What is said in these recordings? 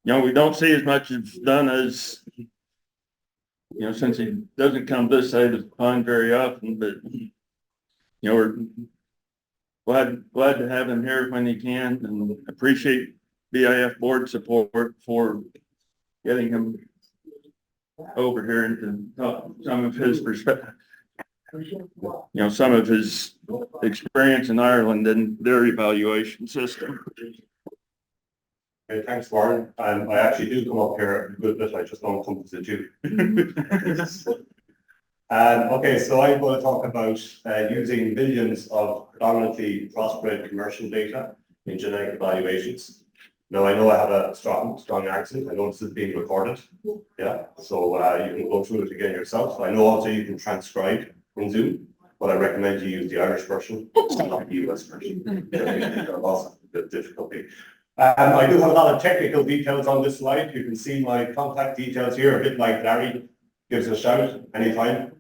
we don't see as much as Donagh, since he doesn't come this side of the pond very often, but, we're glad to have him here when he can, and appreciate BIF board support for getting him over here and to talk some of his perspective, some of his experience in Ireland and their evaluation system. Okay, thanks, Warren. I actually do come up here a good bit. I just don't come to the Jew. Okay, so I'm going to talk about using millions of predominantly crossbred commercial data in genetic evaluations. Now, I know I have a strong accent. I know this is being recorded. Yeah, so you can go through it again yourself. I know also you can transcribe in Zoom, but I recommend you use the Irish version, not the US version. Lots of difficulty. I do have a lot of technical details on this slide. You can see my contact details here, a bit like Larry gives a shout anytime.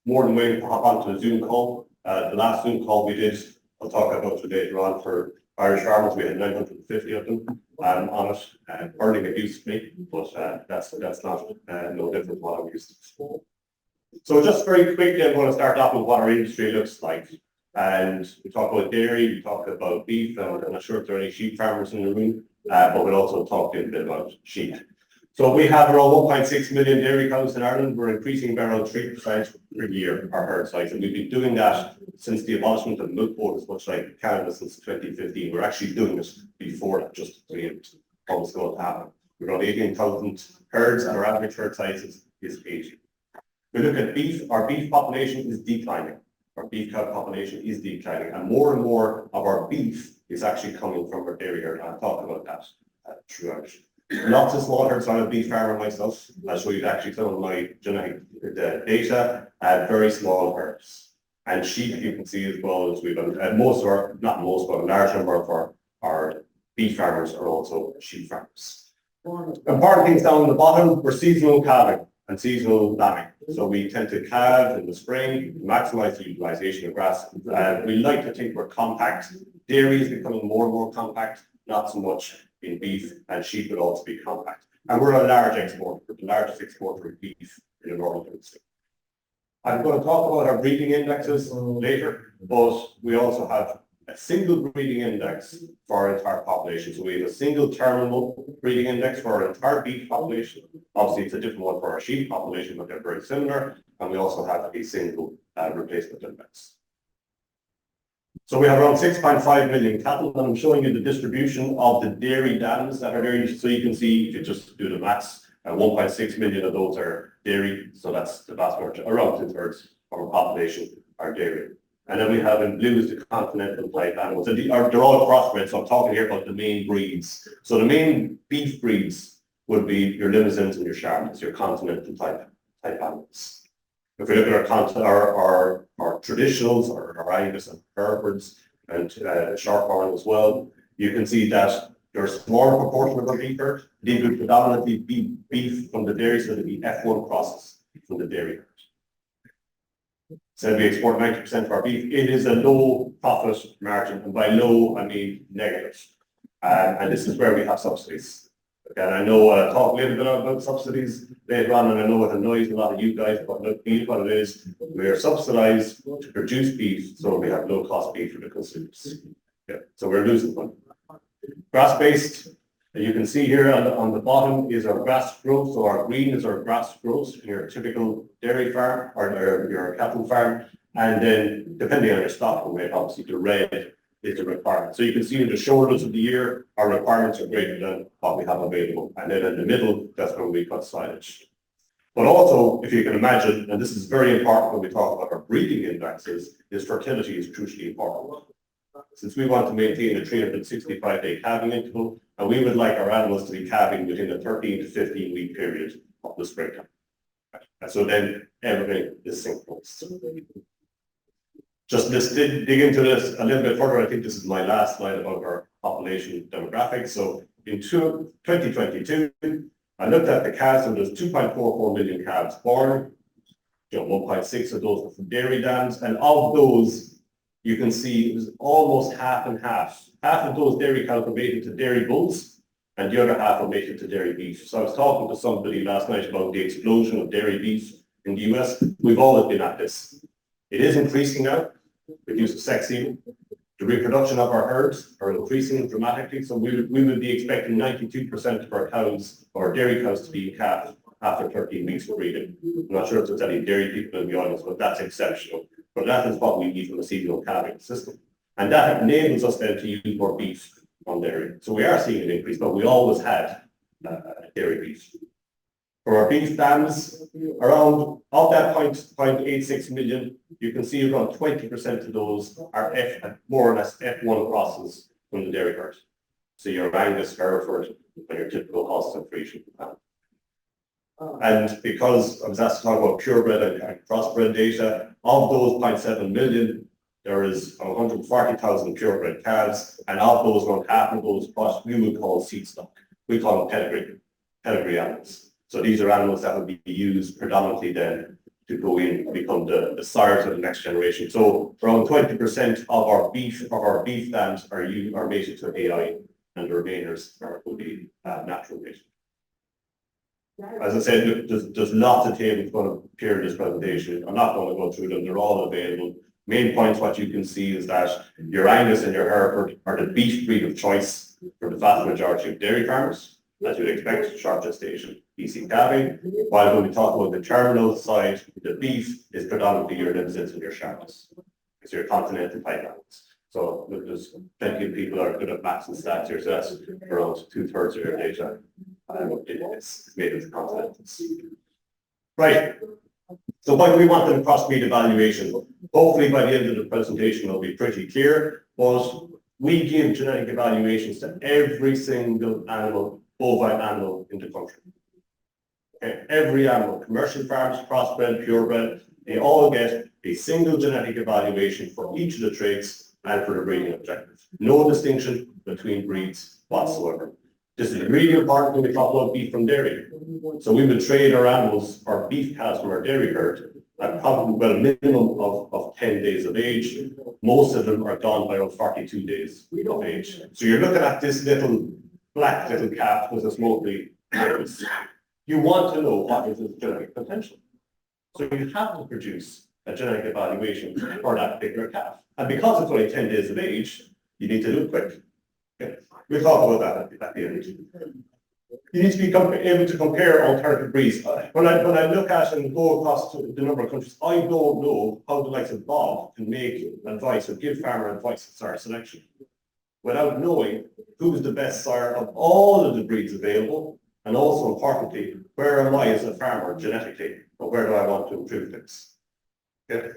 More than willing to hop onto a Zoom call. The last Zoom call we did, I'll talk about it later on, for Irish farmers. We had 950 of them on it, earning abuse to me, but that's not no different from what I'm used to. So just very quickly, I'm going to start off with what our industry looks like. And we talk about dairy, we talk about beef, and I'm not sure if there are any sheep farmers in the room, but we'll also talk a bit about sheep. So we have around 1.6 million dairy cows in Ireland. We're increasing by around 3% per year, our herd size. And we've been doing that since the abolishment of milk quotas, much like Canada, since 2015. We're actually doing it before that, just to see what was going to happen. We're around 18,000 herds, and our average herd size is 80. We look at beef, our beef population is declining. Our beef cow population is declining, and more of our beef is actually coming from our dairy herd. I'll talk about that throughout. Lots of small herds. I'm a beef farmer myself. I'll show you actually some of my genetic data. Very small herds. And sheep, you can see as well, as we've most of our, not most, but a large number of our beef farmers are also sheep farmers. Important things down on the bottom, we're seasonal calving and seasonal lambing. So we tend to calve in the spring, maximize the utilization of grass. We like to think we're compact. Dairy is becoming more and more compact, not so much in beef, and sheep would also be compact. And we're a large exporter, we're the largest exporter of beef in the Northern Hemisphere. I'm going to talk about our breeding indexes later, but we also have a single breeding index for our entire population. So we have a single terminal breeding index for our entire beef population. Obviously, it's a different one for our sheep population, but they're very similar. And we also have a single replacement index. So we have around 6.5 million cattle, and I'm showing you the distribution of the dairy dams that are there. So you can see, if you just do the maths, 1.6 million of those are dairy. So that's the vast majority, around 2/3 of our population are dairy. And then we have in blue is the continental type animals. And they're all crossbred, so I'm talking here about the main breeds. So the main beef breeds would be your limousines and your Charlottes, your continental type animals. If we look at our traditionals, our Angus and Herefords and Shorthorn as well, you can see that there's a smaller proportion of our beef herd. These would predominantly be beef from the dairy, so they'd be F1 crosses from the dairy herd. So we export 90% of our beef. It is a low profit margin, and by low I mean negative. And this is where we have subsidies. Okay, and I know I'll talk a little bit about subsidies later on, and I know it annoys a lot of you guys, but look, what it is, we are subsidized to produce beef, so we have low cost beef for the consumers. Yeah, so we're losing money. Grass-based, you can see here on the bottom is our grass growth. So our green is our grass growth in your typical dairy farm or your cattle farm. And then depending on your stock weight, obviously the red is the requirement. So you can see in the shoulders of the year, our requirements are greater than what we have available. And then in the middle, that's when we cut silage. But also, if you can imagine, and this is very important when we talk about our breeding indexes, is fertility is crucially important. Since we want to maintain a 365-day calving interval, and we would like our animals to be calving within a 13 to 15 week period of the springtime. And so then everything is synchronized. Just dig into this a little bit further. I think this is my last slide about our population demographics. So in 2022, I looked at the calves, and there's 2.44 million calves born. 1.6 of those were from dairy dams, and of those, you can see it was almost half and half. Half of those dairy cows were made into dairy bulls, and the other half will make it to dairy beef. So I was talking to somebody last night about the explosion of dairy beef in the US. We've always been at this. It is increasing now with use of sex semen. The reproduction of our herds are increasing dramatically. So we would be expecting 92% of our cows, or dairy cows, to be calved after 13 weeks of breeding. I'm not sure if there's any dairy people in the audience, but that's exceptional. But that is what we need from a seasonal calving system. And that enables us then to use more beef on dairy. So we are seeing an increase, but we always had dairy beef. For our beef dams, around of that 0.86 million, you can see around 20% of those are more or less F1 crosses from the dairy herd. So your Angus, Hereford, and your typical Holstein Friesian. And because I was asked to talk about purebred and crossbred data, of those 0.7 million, there is 140,000 purebred calves, and of those, around half of those we would call seed stock. We call them pedigree animals. So these are animals that will be used predominantly then to go in and become the sires of the next generation. So around 20% of our beef dams are mated to AI, and the remainers will be natural mating. As I said, there's lots of tables going to appear in this presentation. I'm not going to go through them, they're all available. Main points, what you can see is that your Angus and your Hereford are the beef breed of choice for the vast majority of dairy farmers, as you'd expect, short gestation, easy calving. While when we talk about the terminal side, the beef is predominantly your Limousin and your Charlottes. It's your continental type animals. So there's plenty of people that are good at maths and stats here, so that's around 2/3 of your data. It's made of the continentals. Right. So why do we want the crossbreed evaluation? Hopefully by the end of the presentation it'll be pretty clear, but we give genetic evaluations to every single animal, bovine animal in the country. Okay. Every animal, commercial farms, crossbred, purebred, they all get a single genetic evaluation for each of the traits and for the breeding objective. No distinction between breeds whatsoever. This is really important when we talk about beef from dairy. So we would trade our animals, our beef calves from our dairy herd, at probably a minimum of 10 days of age. Most of them are gone by around 42 days of age. So you're looking at this little black little calf with a smoky nose. You want to know what is its genetic potential. So you have to produce a genetic evaluation for that particular calf. And because it's only 10 days of age, you need to do it quick. Okay. We'll talk about that at the end. You need to be able to compare alternative breeds. When I look at and go across to the number of countries, I don't know how the likes of Bob can make advice or give farmer advice on sire selection without knowing who's the best sire of all of the breeds available, and also importantly, where am I as a farmer genetically, or where do I want to improve things? Okay.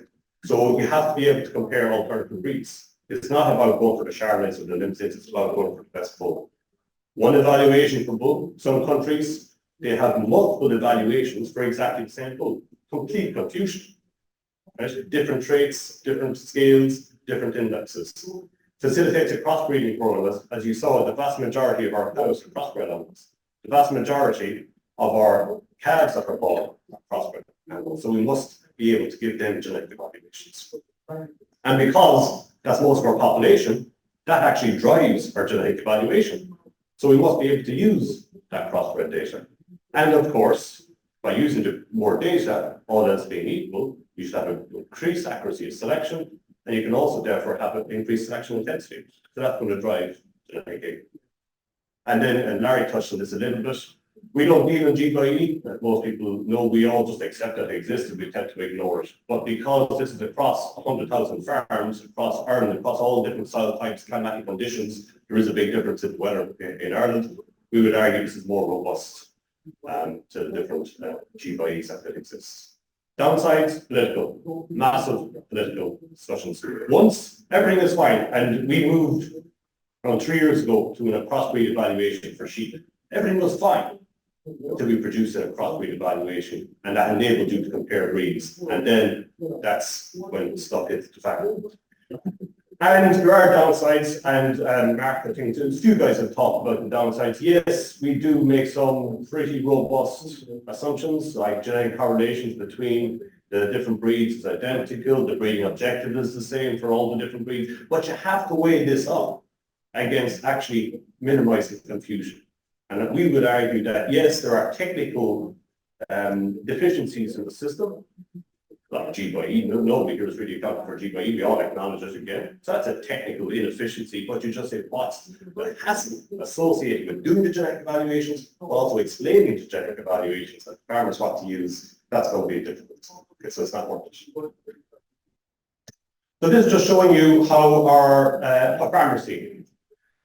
So you have to be able to compare alternative breeds. It's not about going for the Charolais or the Limousin, it's about going for the best bull. One evaluation for bull. Some countries, they have multiple evaluations for exactly the same bull. Complete confusion. Right? Different traits, different scales, different indexes. Facilitates a crossbreeding program. As you saw, the vast majority of our cows are crossbred animals. The vast majority of our calves that are bought are crossbred animals. So we must be able to give them genetic evaluations. And because that's most of our population, that actually drives our genetic evaluation. So we must be able to use that crossbred data. And of course, by using more data, all else being equal, you should have an increased accuracy of selection, and you can also therefore have an increased selection intensity. So that's going to drive genetic gain. And then, and Larry touched on this a little bit, we don't deal in GYE, as most people know, we all just accept that it exists and we tend to ignore it. But because this is across 100,000 farms, across Ireland, across all different soil types, climatic conditions, there is a big difference in weather in Ireland. We would argue this is more robust to the different GYEs that exist. Downsides, political, massive political discussions. Once everything is fine, and we moved around 3 years ago to a crossbreed evaluation for sheep, everything was fine until we produced a crossbreed evaluation, and that enabled you to compare breeds. And then that's when stuff hits the fan. And there are downsides, and Mark, I think a few guys have talked about the downsides. Yes, we do make some pretty robust assumptions, like genetic correlations between the different breeds is identical, the breeding objective is the same for all the different breeds, but you have to weigh this up against actually minimizing confusion. And we would argue that, yes, there are technical deficiencies in the system, like G by E. Nobody here is really accounting for G by E. We all acknowledge it again. So that's a technical inefficiency, but you just say what's the hassle associated with doing the genetic evaluations, but also explaining the genetic evaluations and farmers what to use. That's going to be difficult. Okay, so it's not worth it. So this is just showing you how our farmers see it.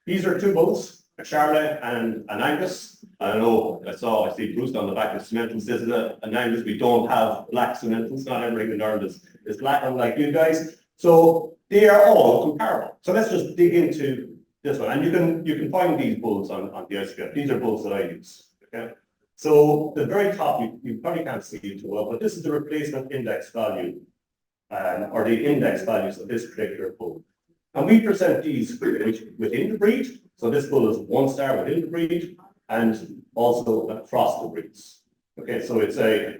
These are two bulls, a Charolais and an Angus. I know I see Bruce on the back of Cementals. This is an Angus. We don't have black Cementals. Not everything in Ireland is black, unlike you guys. So they are all comparable. So let's just dig into this one. And you can find these bulls on the ICF. These are bulls that I use. Okay. So the very top, you probably can't see it too well, but this is the replacement index value, or the index values of this particular bull. And we present these within the breed. So this bull is 1 star within the breed and also across the breeds. Okay, so it's a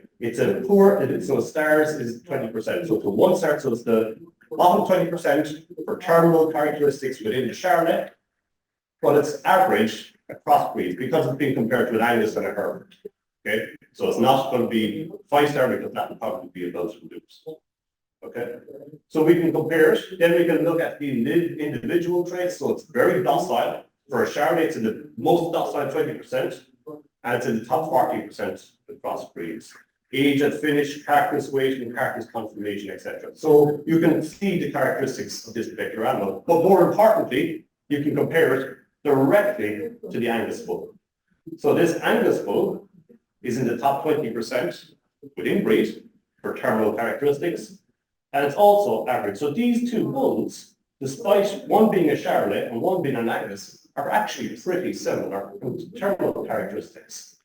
poor, so stars is 20%. So to 1 star, so it's the bottom 20% for terminal characteristics within the Charolais, but it's average across breeds because it's being compared to an Angus and a Hereford. Okay, so it's not going to be 5 star because that would probably be a Belgian Dukes. Okay, so we can compare it, then we can look at the individual traits. So it's very docile. For a Charolais, it's in the most docile 20%, and it's in the top 40% across breeds. Age at finish, carcass weight, and carcass conformation, etc. So you can see the characteristics of this particular animal, but more importantly, you can compare it directly to the Angus bull. So this Angus bull is in the top 20% within breed for terminal characteristics. And it's also average. So these two bulls, despite one being a Charolais and one being an Angus, are actually pretty similar in terminal characteristics.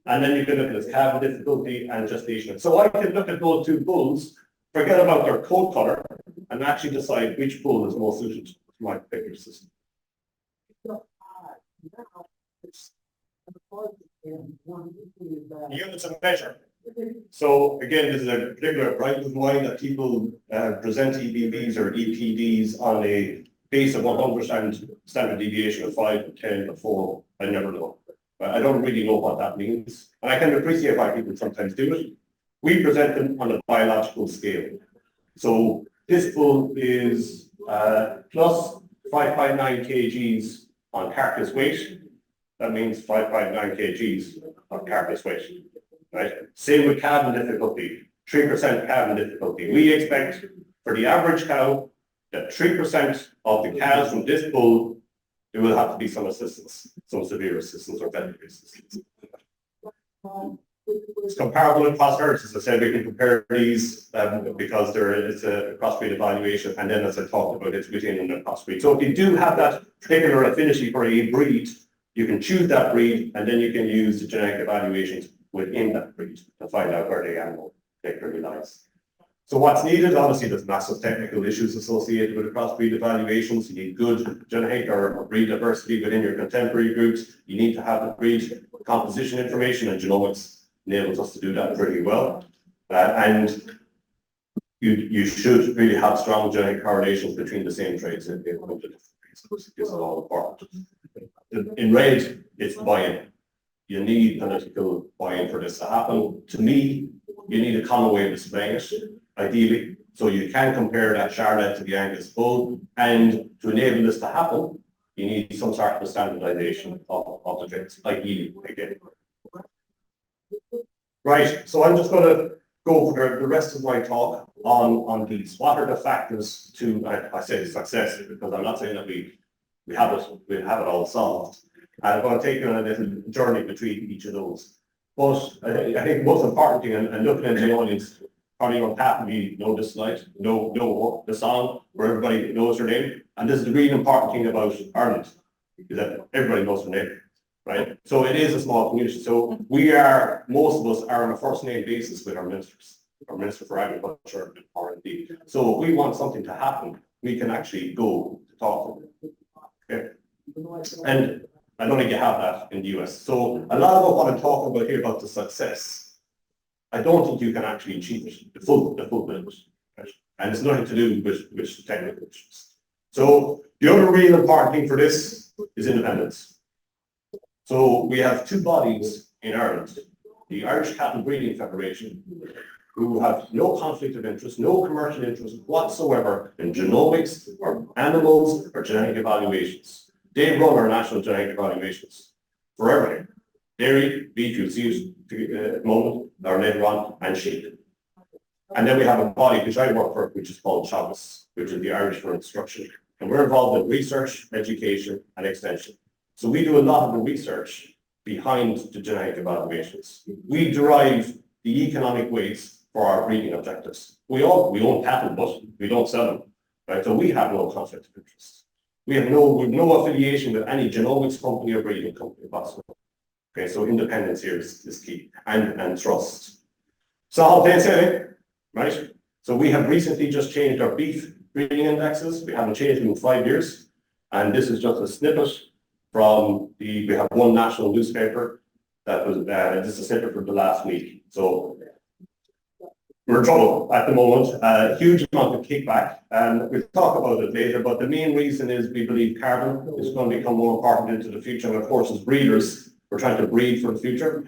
And then you can look at this calving difficulty and gestation. So I can look at those two bulls, forget about their coat color, and actually decide which bull is most suited to my particular system. Units of measure. So again, this is a particular pride of mine that people present EBVs or EPDs on a base of 100 and standard deviation of 5, 10, or 4. I never know. I don't really know what that means. And I can appreciate why people sometimes do it. We present them on a biological scale. So this bull is plus 5.9 kgs on carcass weight. That means 5.9 kgs on carcass weight. Right? Same with calving difficulty, 3% calving difficulty. We expect for the average cow that 3% of the cows from this bull, there will have to be some assistance, some severe assistance or veterinary assistance. It's comparable across herds. As I said, we can compare these because it's a crossbreed evaluation, and then as I talked about, it's within a crossbreed. So if you do have that particular affinity for a breed, you can choose that breed, and then you can use the genetic evaluations within that breed to find out where the animal particularly lies. So what's needed, obviously there's massive technical issues associated with the crossbreed evaluations. You need good genetic or breed diversity within your contemporary groups. You need to have the breed composition information, and genomics enables us to do that pretty well. And you should really have strong genetic correlations between the same traits in the different breeds. This is all important. In red, it's buy-in. You need political buy-in for this to happen. To me, you need a common way of displaying it, ideally. So you can compare that Charolais to the Angus bull, and to enable this to happen, you need some sort of a standardization of the traits, ideally, again. Right, so I'm just going to go for the rest of my talk on these. What are the factors to, I say success, because I'm not saying that we have it all solved. I'm going to take you on a little journey between each of those. But I think the most important thing, and looking at the audience, probably on half of you know this slide, know the song where everybody knows their name. And this is the really important thing about Ireland, is that everybody knows their name, right? So it is a small community. So most of us are on a first name basis with our ministers, our Minister for Agriculture and R&D. So if we want something to happen, we can actually go to talk to them. Okay? And I don't think you have that in the US. So a lot of what I'm talking about here about the success, I don't think you can actually achieve it, the full benefit. Right? And it's nothing to do with technical issues. So the other real important thing for this is independence. So we have two bodies in Ireland, the Irish Cattle Breeding Federation, who have no conflict of interest, no commercial interest whatsoever in genomics or animals or genetic evaluations. They run our national genetic evaluations for everything. Dairy, beef, you'll see it at the moment, or later on, and sheep. And then we have a body which I work for, which is called CHABAS, which is the Irish for Instruction. And we're involved in research, education, and extension. So we do a lot of the research behind the genetic evaluations. We derive the economic weights for our breeding objectives. We own cattle, but we don't sell them, right? So we have no conflict of interest. We have no affiliation with any genomics company or breeding company whatsoever. Okay, so independence here is key, and trust. So plain sailing, right? So we have recently just changed our beef breeding indexes. We haven't changed them in 5 years. And this is just a snippet from we have one national newspaper that was, this is a snippet from the last week. So we're in trouble at the moment, a huge amount of kickback, and we'll talk about it later, but the main reason is we believe carbon is going to become more important into the future, and of course as breeders, we're trying to breed for the future.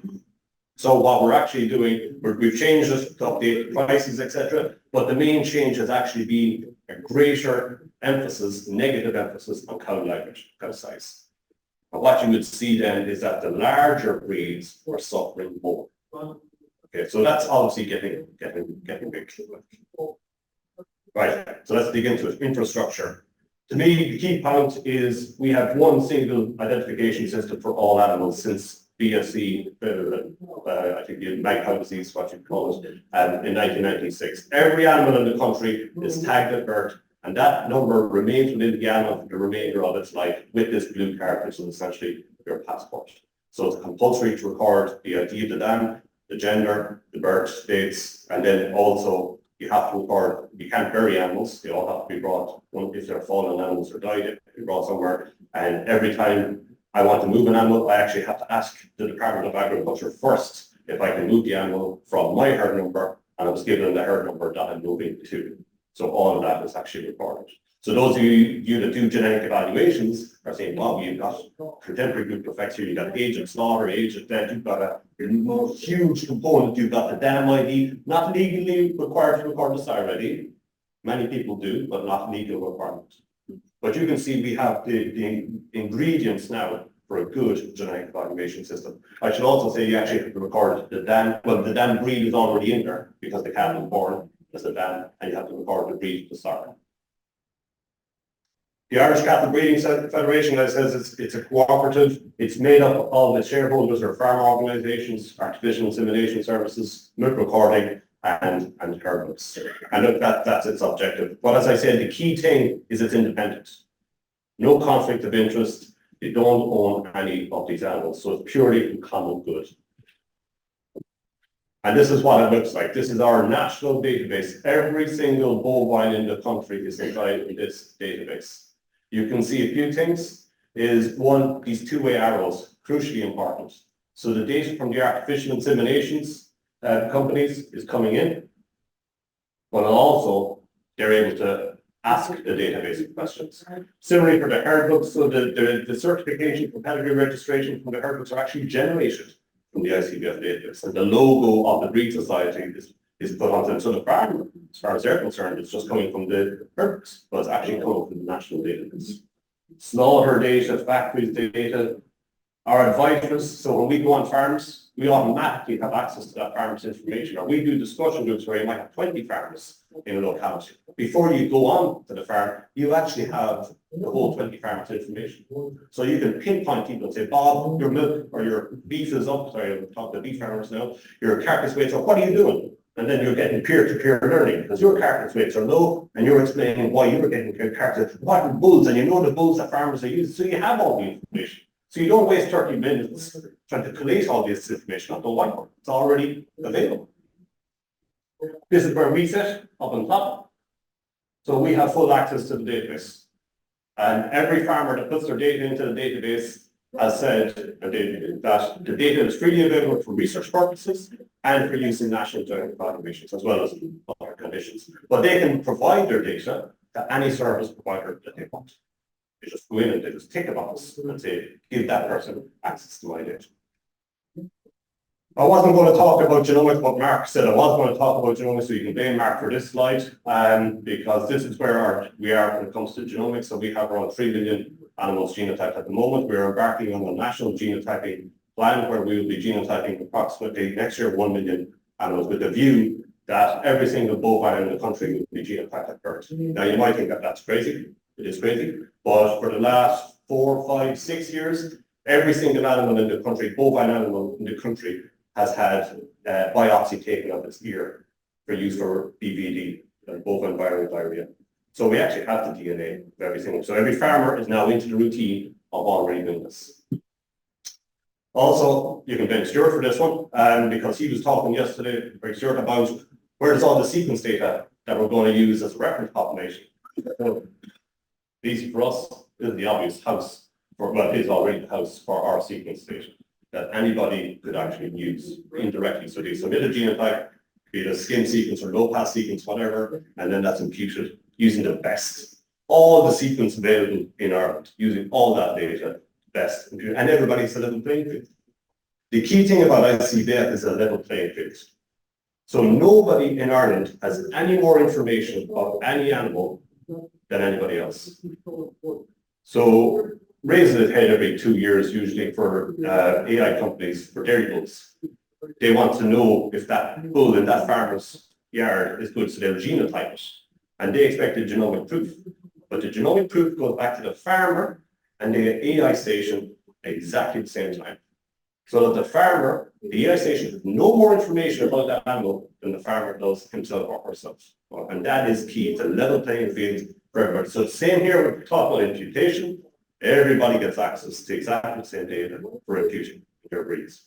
So what we're actually doing, we've changed it to update prices, etc. But the main change has actually been a greater emphasis, negative emphasis on cow lineage, cow size. And what you would see then is that the larger breeds are suffering more. Okay, so that's obviously getting big. Right, so let's dig into it. Infrastructure. To me, the key point is we have one single identification system for all animals since BSC, I think the mag cow disease, what you call it, in 1996. Every animal in the country is tagged at birth, and that number remains within the animal for the remainder of its life with this blue card, which is essentially your passport. So it's compulsory to record the ID of the dam, the gender, the birth dates, and then also you have to record, you can't bury animals, they all have to be brought, if they're fallen animals or died, they have to be brought somewhere, and every time I want to move an animal, I actually have to ask the Department of Agriculture first if I can move the animal from my herd number, and I was given the herd number that I'm moving to. So all of that is actually recorded. So those of you that do genetic evaluations are saying, wow, you've got contemporary group effects here, you've got age of slaughter, age of death, you've got a huge component, you've got the dam ID, not legally required to record the sire ID. Many people do, but not legal requirement. But you can see we have the ingredients now for a good genetic evaluation system. I should also say you actually have to record the dam, well, the dam breed is already in there because the cattle was born as a dam, and you have to record the breed of the sire. The Irish Cattle Breeding Federation, as I says, it's a cooperative. It's made up of the shareholders or farm organisations, artificial insemination services, milk recording, and herd books. And that's its objective. But as I said, the key thing is it's independent. No conflict of interest. They don't own any of these animals, so it's purely in common good. And this is what it looks like. This is our national database. Every single bovine in the country is inside in this database. You can see a few things. Is one, these two-way arrows, crucially important. So the data from the artificial inseminations companies is coming in, but also they're able to ask the database questions. Similarly for the herd books, so the certification for pedigree registration from the herd books are actually generated from the ICBF database, and the logo of the breed society is put onto them. So the farm, as far as they're concerned, it's just coming from the herd books, but it's actually coming from the national database. Slaughter data, factories data, our advisors, so when we go on farms, we automatically have access to that farmer's information, or we do discussion groups where you might have 20 farmers in a locality. Before you go on to the farm, you actually have the whole 20 farmers information. So you can pinpoint people and say, Bob, your milk or your beef is up, sorry, I'm talking to beef farmers now, your carcass weights are, what are you doing? And then you're getting peer-to-peer learning because your carcass weights are low and you're explaining why you're getting carcass, what bulls, and you know the bulls that farmers are using, so you have all the information. So you don't waste 30 minutes trying to collate all this information on the whiteboard. It's already available. This is where we sit up on top. So we have full access to the database. And every farmer that puts their data into the database has said that the data is freely available for research purposes and for use in national genetic evaluations as well as in other conditions. But they can provide their data to any service provider that they want. They just go in and they just tick a box and say, give that person access to my data. I wasn't going to talk about genomics, but Mark said I was going to talk about genomics, so you can blame Mark for this slide, because this is where we are when it comes to genomics. So we have around 3 million animals genotyped at the moment. We're embarking on a national genotyping plan where we will be genotyping approximately next year 1 million animals, with the view that every single bovine in the country will be genotyped at birth. Now you might think that that's crazy. It is crazy, but for the last 4, 5, 6 years, every single animal in the country, bovine animal in the country, has had biopsy taken of its ear for use for BVD, bovine viral diarrhea. So we actually have the DNA of every single. So every farmer is now into the routine of already doing this. Also, you can blame Stuart for this one, because he was talking yesterday, Stuart, about where's all the sequence data that we're going to use as a reference population. So, easy for us, this is the obvious house, well, it is already the house for our sequence data that anybody could actually use indirectly. So they submit a genotype, be it a skin sequence or low-pass sequence, whatever, and then that's imputed using the best. All the sequence available in Ireland, using all that data, best. And everybody's a level playing field. The key thing about ICBF is a level playing field. So nobody in Ireland has any more information about any animal than anybody else. So raising its head every 2 years, usually for AI companies, for dairy bulls. They want to know if that bull in that farmer's yard is good, so they'll genotype it. And they expect a genomic proof. But the genomic proof goes back to the farmer and the AI station at exactly the same time. So that the farmer, the AI station, has no more information about that animal than the farmer does himself or herself. And that is key. It's a level playing field for everybody. So same here, when we talk about imputation, everybody gets access to exactly the same data for imputing their breeds.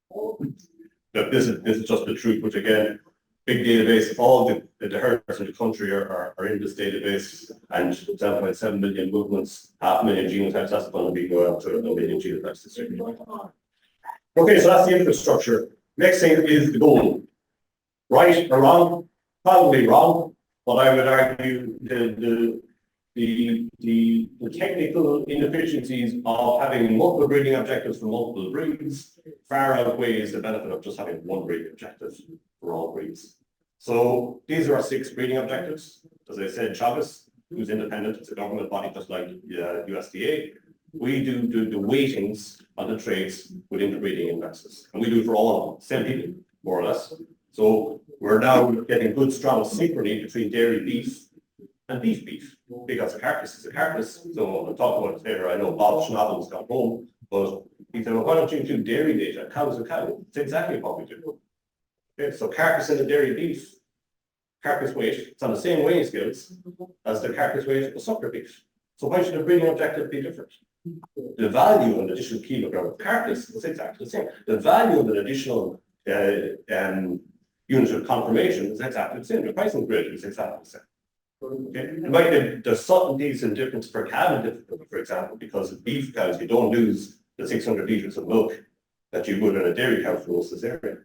But this is just the truth, which again, big database, all the herds in the country are in this database, and 7.7 million movements, 500,000 genotypes, that's going to be going up to 1 million genotypes this year. Okay, so that's the infrastructure. Next thing is the goal. Right or wrong? Probably wrong, but I would argue the technical inefficiencies of having multiple breeding objectives for multiple breeds far outweighs the benefit of just having one breeding objective for all breeds. So these are our 6 breeding objectives. As I said, Chagas, who's independent, it's a government body just like USDA. We do the weightings on the traits within the breeding indexes. And we do it for all of them, same people, more or less. So we're now getting good, strong synchrony between dairy beef and beef, because a carcass is a carcass. So I'll talk about it later. I know Bob Schnabel's gone home, but he said, well, why don't you include dairy data? Cow's a cow. It's exactly what we do. Okay, so carcass in the dairy beef, carcass weight, it's on the same weighing scales as the carcass weight of the sucker beef. So why should the breeding objective be different? The value of an additional kilogram of carcass is exactly the same. The value of an additional unit of confirmation is exactly the same. The pricing grid is exactly the same. Okay. It might be there's subtleties and difference per calf, for example, because of beef cows, you don't lose the 600 liters of milk that you would in a dairy cow for most cesarean.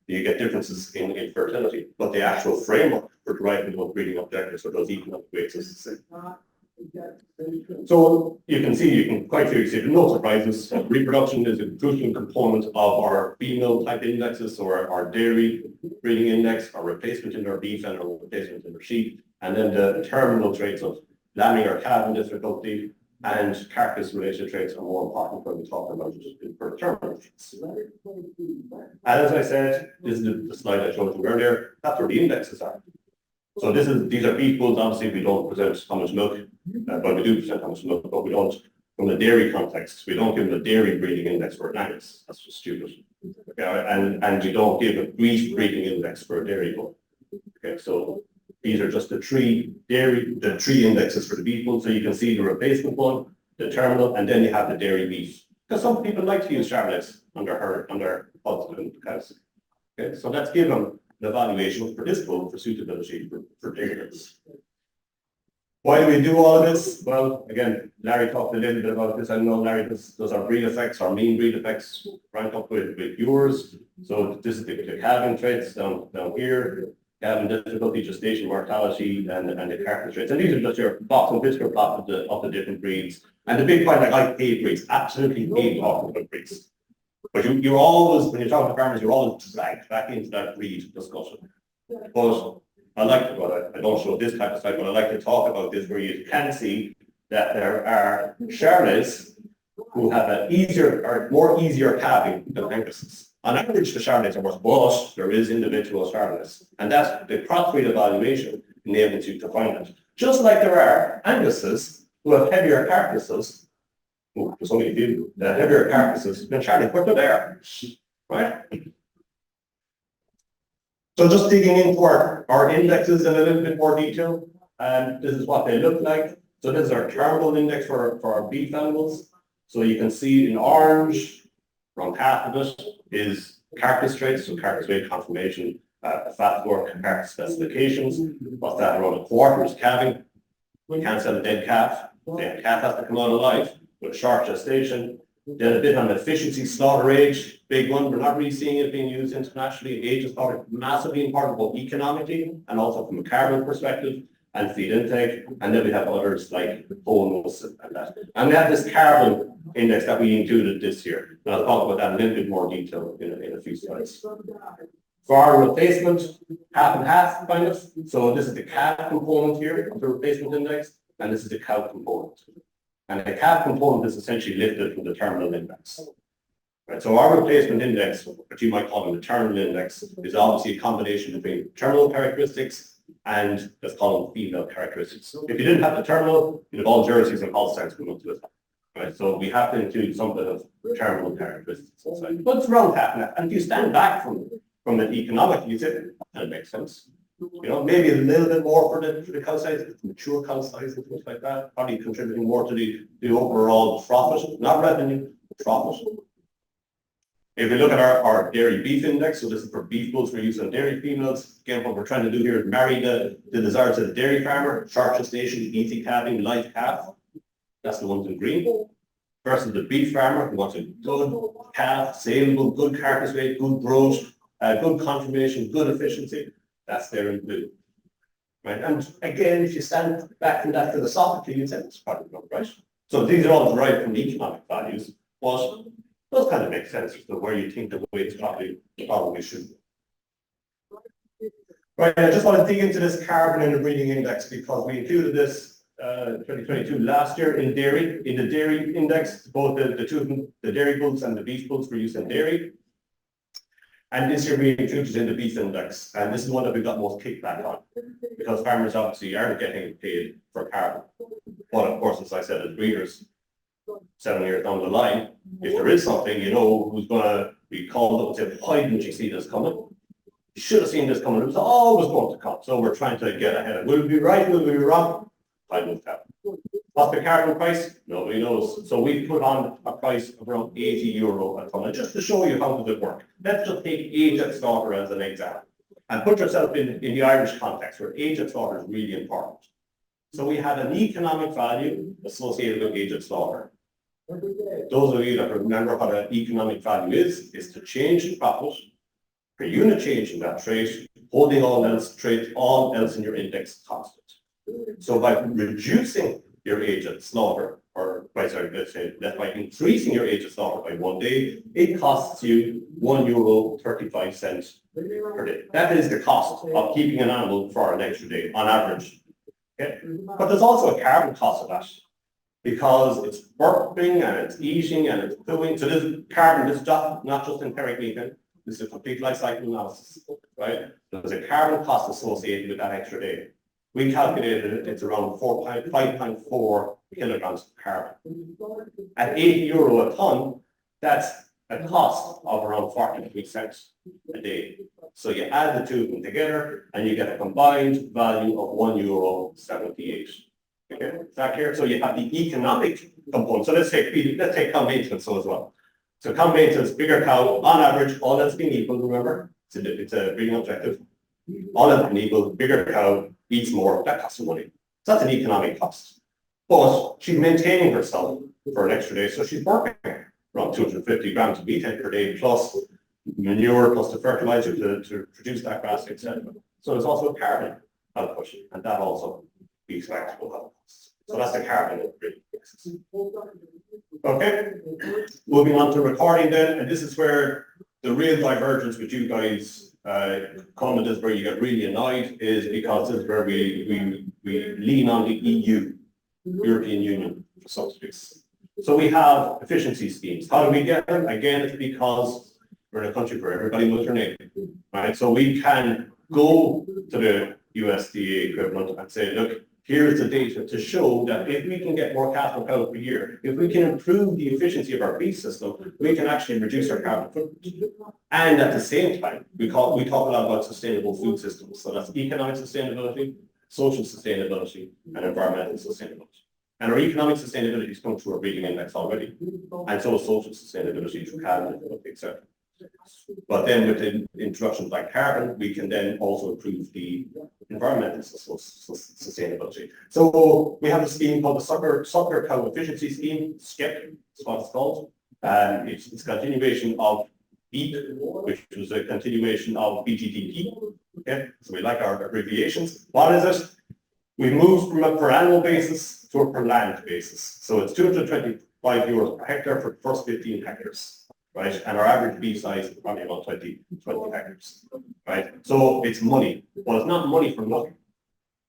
You get differences in fertility, but the actual framework for deriving those breeding objectives or those economic weights is the same. So you can quite clearly see no surprises. Reproduction is a crucial component of our female type indexes, or our dairy breeding index, our replacement in our beef and our replacement in our sheep, and then the terminal traits of lambing or calving difficulty and carcass related traits are more important when we talk about for terminal traits. And as I said, this is the slide I showed you earlier, that's where the indexes are. So these are beef bulls. Obviously, we don't present how much milk, but we do present how much milk, but we don't, from the dairy context, we don't give them a dairy breeding index for an angus. That's just stupid. Okay, and we don't give a beef breeding index for a dairy bull. Okay, so these are just the three indexes for the beef bull. So you can see the replacement one, the terminal, and then you have the dairy beef. Because some people like to use Chardonnays on their ultimate cows. Okay, so let's give them the evaluation for this bull for suitability for dairies. Why do we do all of this? Well, again, Larry talked a little bit about this. I know Larry does our breed effects, our mean breed effects rank up with yours. So this is the calving traits down here. calving difficulty, gestation mortality, and the carcass rates. And these are just your box and whisker plot of the different breeds. And the big point, like I hate breeds, absolutely hate talking about breeds. But you're always, when you're talking to farmers, you're always dragged back into that breed discussion. But I like to, well, I don't show this type of slide, but I like to talk about this where you can see that there are Charolais who have an easier or more easier calving than Angus's. On average, the Charolais are worse, but there is individual Charolais. And that's the crossbreed evaluation enables you to find it. Just like there are Angus's who have heavier carcasses. Oh, there's only a few that heavier carcasses than Charolais, but they're there, right? So just digging into our indexes in a little bit more detail, and this is what they look like. So this is our terminal index for our beef animals. So you can see in orange, around half of it is carcass traits, so carcass weight confirmation, fat work, carcass specifications. What's that? Around a quarter is calving. We can't sell a dead calf. The calf has to come out alive with a short gestation. Then a bit on efficiency, slaughter age, big one. We're not really seeing it being used internationally. Age is slaughter massively important both economically and also from a carbon perspective and feed intake. And then we have others like bonus and that. And we have this carbon index that we included this year. And I'll talk about that in a little bit more detail in a few slides. For our replacement, half and half kind of. So this is the calf component here of the replacement index, and this is the cow component. And the calf component is essentially lifted from the terminal index. Right, so our replacement index, what you might call the terminal index, is obviously a combination between terminal characteristics and let's call them female characteristics. If you didn't have the terminal, you'd have all jerseys and Holsteins come into it. Right, so we have to include some bit of terminal characteristics inside. But it's around half and half. And if you stand back from it economically, you say, that makes sense. You know, maybe a little bit more for the cow size, mature cow size and things like that, probably contributing more to the overall profit, not revenue, profit. If we look at our dairy beef index, so this is for beef bulls we're using dairy females. Again, what we're trying to do here is marry the desires of the dairy farmer, short gestation, easy calving, light calf. That's the ones in green. Versus the beef farmer who wants a good calf, saleable, good carcass weight, good growth, good confirmation, good efficiency. That's there in blue. Right? And again, if you stand back from that philosophically, you'd say that's probably not right. So these are all derived from economic values, but those kind of make sense as to where you think the weights probably should be. Right, I just want to dig into this carbon in the breeding index because we included this 2022 last year in dairy. In the dairy index, both the dairy bulls and the beef bulls were used in dairy. And this year we included in the beef index, and this is one that we got most kickback on, because farmers obviously aren't getting paid for carbon. But of course, as I said, as breeders, 7 years down the line, if there is something, you know, who's going to be called up and say, why didn't you see this coming? You should have seen this coming. It was always going to come. So we're trying to get ahead of it. Will we be right? Will we be wrong? Time will tell. What's the carbon price? Nobody knows. So we put on a price of around €80 a tonne. Just to show you how does it work. Let's just take age at slaughter as an example. And put yourself in the Irish context where age at slaughter is really important. So we have an economic value associated with age at slaughter. Those of you that remember what an economic value is to change in profit per unit change in that trait, holding all else in your index constant. So by reducing your age at slaughter, or by increasing your age at slaughter by 1 day, it costs you €1.35 per day. That is the cost of keeping an animal for an extra day on average. Okay? But there's also a carbon cost of that, because it's burping and it's eating and it's pooing. So this carbon, this is not just empiric methane. This is a complete life cycle analysis, right? There's a carbon cost associated with that extra day. We calculated it, it's around 5.4 kilograms of carbon. At €80 a tonne, that's a cost of around 43 cents a day. So you add the two of them together and you get a combined value of €1.78. Okay, is that clear? So you have the economic component. So let's take cow maintenance as well. So cow maintenance, bigger cow, on average, all else being equal, remember, it's a breeding objective. All else being equal, bigger cow eats more, that costs money. So that's an economic cost. But she's maintaining herself for an extra day, so she's working around 250 grams of methane per day, plus manure, plus the fertilizer to produce that grass, etc. So there's also carbon output, and that also we expect will have costs. So that's the carbon output. Okay, moving on to recording then, and this is where the real divergence with you guys come, and this is where you get really annoyed, is because this is where we lean on the EU, European Union, for subsidies. So we have efficiency schemes. How do we get them? Again, it's because we're in a country where everybody knows their name, right? So we can go to the USDA equivalent and say, look, here's the data to show that if we can get more cattle per cow per year, if we can improve the efficiency of our beef system, we can actually reduce our carbon footprint. And at the same time, we talk a lot about sustainable food systems. So that's economic sustainability, social sustainability, and environmental sustainability. And our economic sustainability is coming through our reading index already. And so is social sustainability through carbon, etc. But then with the introduction of like carbon, we can then also improve the environmental sustainability. So we have a scheme called the Sucker Cow Efficiency Scheme, SCEP, is what it's called. It's a continuation of BEEP, which was a continuation of BGDP. Okay, so we like our abbreviations. What is it? We moved from a per animal basis to a per land basis. So it's €225 per hectare for the first 15 hectares. Right, and our average beef size is probably about 20 hectares, right? So it's money, but it's not money for nothing.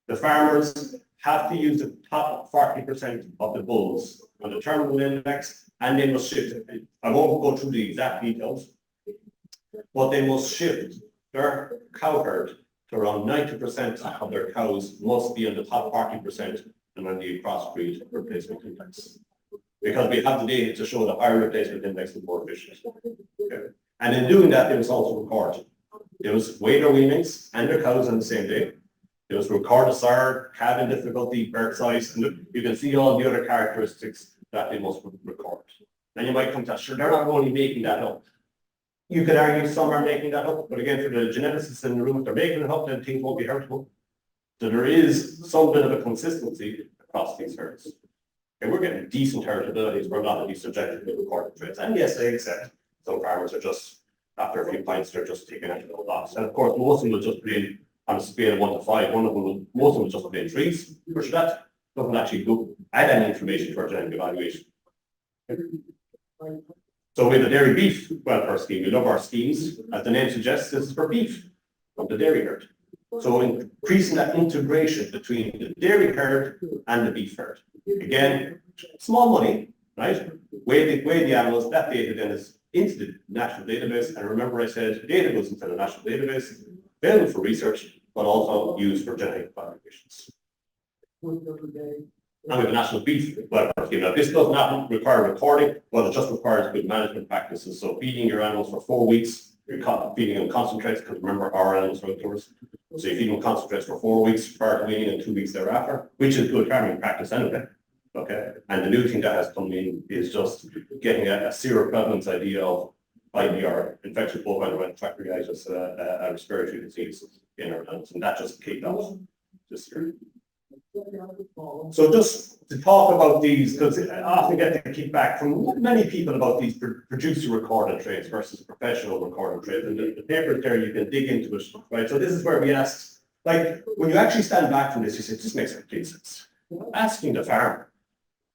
The farmers have to use the top 40% of the bulls on the terminal index, and they must shift it. I won't go through the exact details, but they must shift their cow herd to around 90% of their cows must be on the top 40% and on the crossbreed replacement index. Because we have the data to show the higher replacement index is more efficient. Okay. And in doing that, they must also record. They must weigh their weanings and their cows on the same day. They must record the sire, calving difficulty, birth size, and you can see all the other characteristics that they must record. And you might come to, sure, they're not only making that up. You could argue some are making that up, but again, for the geneticists in the room, if they're making it up, then things won't be heritable. So there is some bit of a consistency across these herds. And we're getting decent heritabilities where a lot of these subjective recorded traits. And yes, I accept some farmers are just, after a few pints, they're just taking out the loss. And of course, most of them will just be on a scale of 1 to 5. Most of them will just be in 3s, which that doesn't actually add any information to our genetic evaluation. So we have the dairy beef welfare scheme. We love our schemes. As the name suggests, this is for beef from the dairy herd. So increasing that integration between the dairy herd and the beef herd. Again, small money, right? Weigh the animals, that data then is into the national database. And remember I said data goes into the national database, available for research, but also used for genetic evaluations. And we have a national beef welfare scheme. Now, this does not require recording, but it just requires good management practices. So feeding your animals for 4 weeks, you're feeding them concentrates, because remember our animals are outdoors. So you feed them concentrates for 4 weeks prior to weaning and 2 weeks thereafter, which is good farming practice anyway. Okay. And the new thing that has come in is just getting a seroprevalence idea of IBR, infectious bovine tracheitis, a respiratory disease in our animals, and that just kicked off this year. So just to talk about these, because I often get the kickback from many people about these producer recorded traits versus professional recorded traits. And the papers there, you can dig into it, right? So this is where we asked, like, when you actually stand back from this, you say, this makes complete sense. Asking the farmer,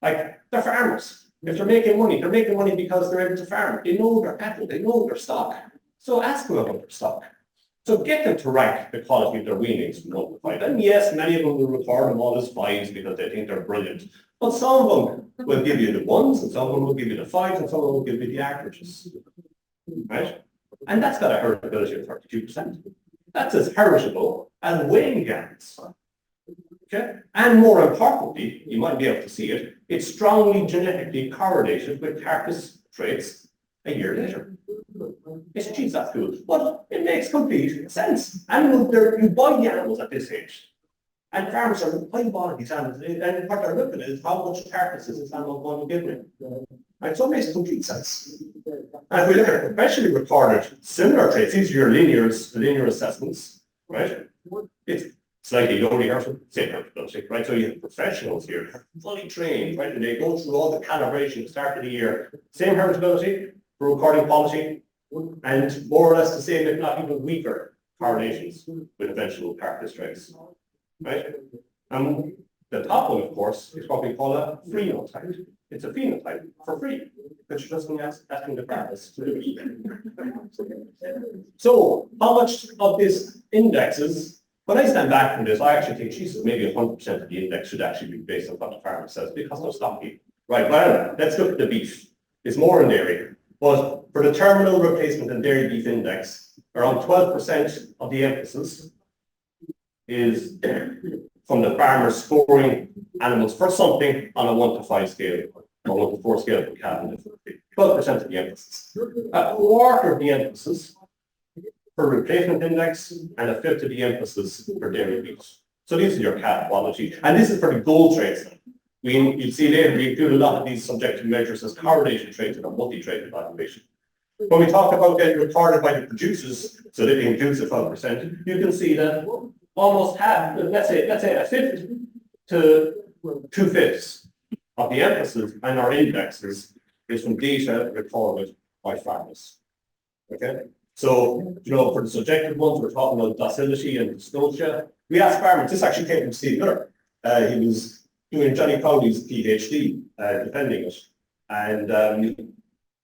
like, they're farmers. If they're making money because they're able to farm. They know their cattle, they know their stock. So ask them about their stock. So get them to rank the quality of their weanings from 1 to 5. And yes, many of them will record them all as 5s because they think they're brilliant. But some of them will give you the 1s, and some of them will give you the 5s, and some of them will give you the averages. Right? And that's got a heritability of 32%. That's as heritable as weighing gains. Okay? And more importantly, you might be able to see it, it's strongly genetically correlated with carcass traits a year later. It's geez, that's cool. But it makes complete sense. Animals, you buy the animals at this age. And farmers are buying these animals. And what they're looking at is how much carcass is this animal going to give me. Right? So it makes complete sense. And if we look at professionally recorded similar traits, these are your linear assessments, right? It's slightly lower rehearsal, same heritability, right? So you have professionals here, fully trained, right? And they go through all the calibration at the start of the year. Same heritability for recording quality, and more or less the same, if not even weaker, correlations with eventual carcass traits, right? And the top one, of course, is what we call a phenotype. It's a phenotype for free, which doesn't asking the carcass to do it. So how much of this indexes, when I stand back from this, I actually think, Jesus, maybe 100% of the index should actually be based on what the farmer says, because they're stocking. Right, well, let's look at the beef. It's more in dairy. But for the terminal replacement and dairy beef index, around 12% of the emphasis is from the farmer scoring animals for something on a 1 to 5 scale, or 1 to 4 scale for calving. 12% of the emphasis. A quarter of the emphasis for replacement index, and a fifth of the emphasis for dairy beef. So these are your calf quality. And this is for the gold traits. You'll see later, we include a lot of these subjective measures as correlation traits or multi-trait evaluation. When we talk about getting recorded by the producers, so that includes the 12%, you can see that almost half, let's say a fifth to 2/5 of the emphasis and our indexes is from data recorded by farmers. Okay? So, for the subjective ones, we're talking about docility and dystocia. We asked farmers, this actually came from Steve Miller. He was doing Johnny Crowley's PhD, defending it. And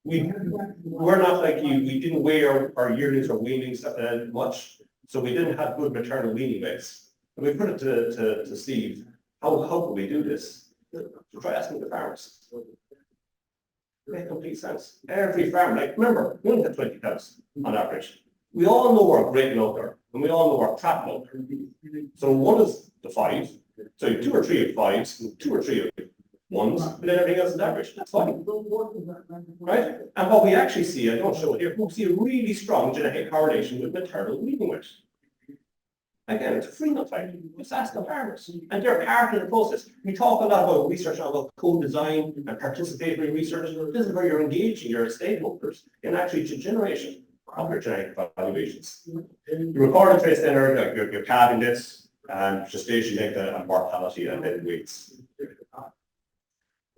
we're not like you, we didn't weigh our yearlings or weanlings much, so we didn't have good maternal weaning weights. And we put it to Steve, how could we do this? So try asking the farmers. It makes complete sense. Every farm, remember, we only have 20 cows on average. We all know our great milk are, and we all know our crap milk. So one is the 5, so 2 or 3 of 5s, 2 or 3 of 1s, and then everything else is average. That's fine. Right? And what we actually see, I don't show it here, we see a really strong genetic correlation with maternal weaning weight. Again, it's a phenotype. Just ask the farmers. And they're part of the process. We talk a lot about research about co-design and participatory research. This is where you're engaging your stakeholders in actually generation of your genetic evaluations. The recorded traits then are your calving deaths, and gestation data, and mortality, and then weights.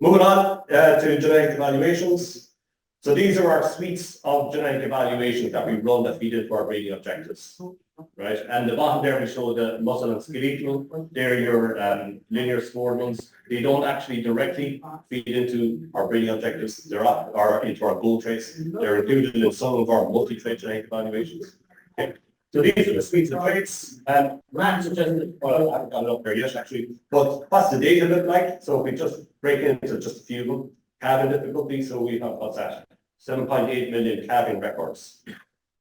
Moving on to genetic evaluations. So these are our suites of genetic evaluations that we run that feed into our breeding objectives. Right, and the bottom there we show the muscle and skeletal. They're your linear scored ones. They don't actually directly feed into our breeding objectives. They're up or into our goal traits. They're included in some of our multi-trait genetic evaluations. Okay. So these are the suites of traits. Matt suggested, well, I haven't got it up there yet actually, but what's the data look like? So if we just break into just a few of them. Calving difficulty, so we have, what's that? 7.8 million calving records.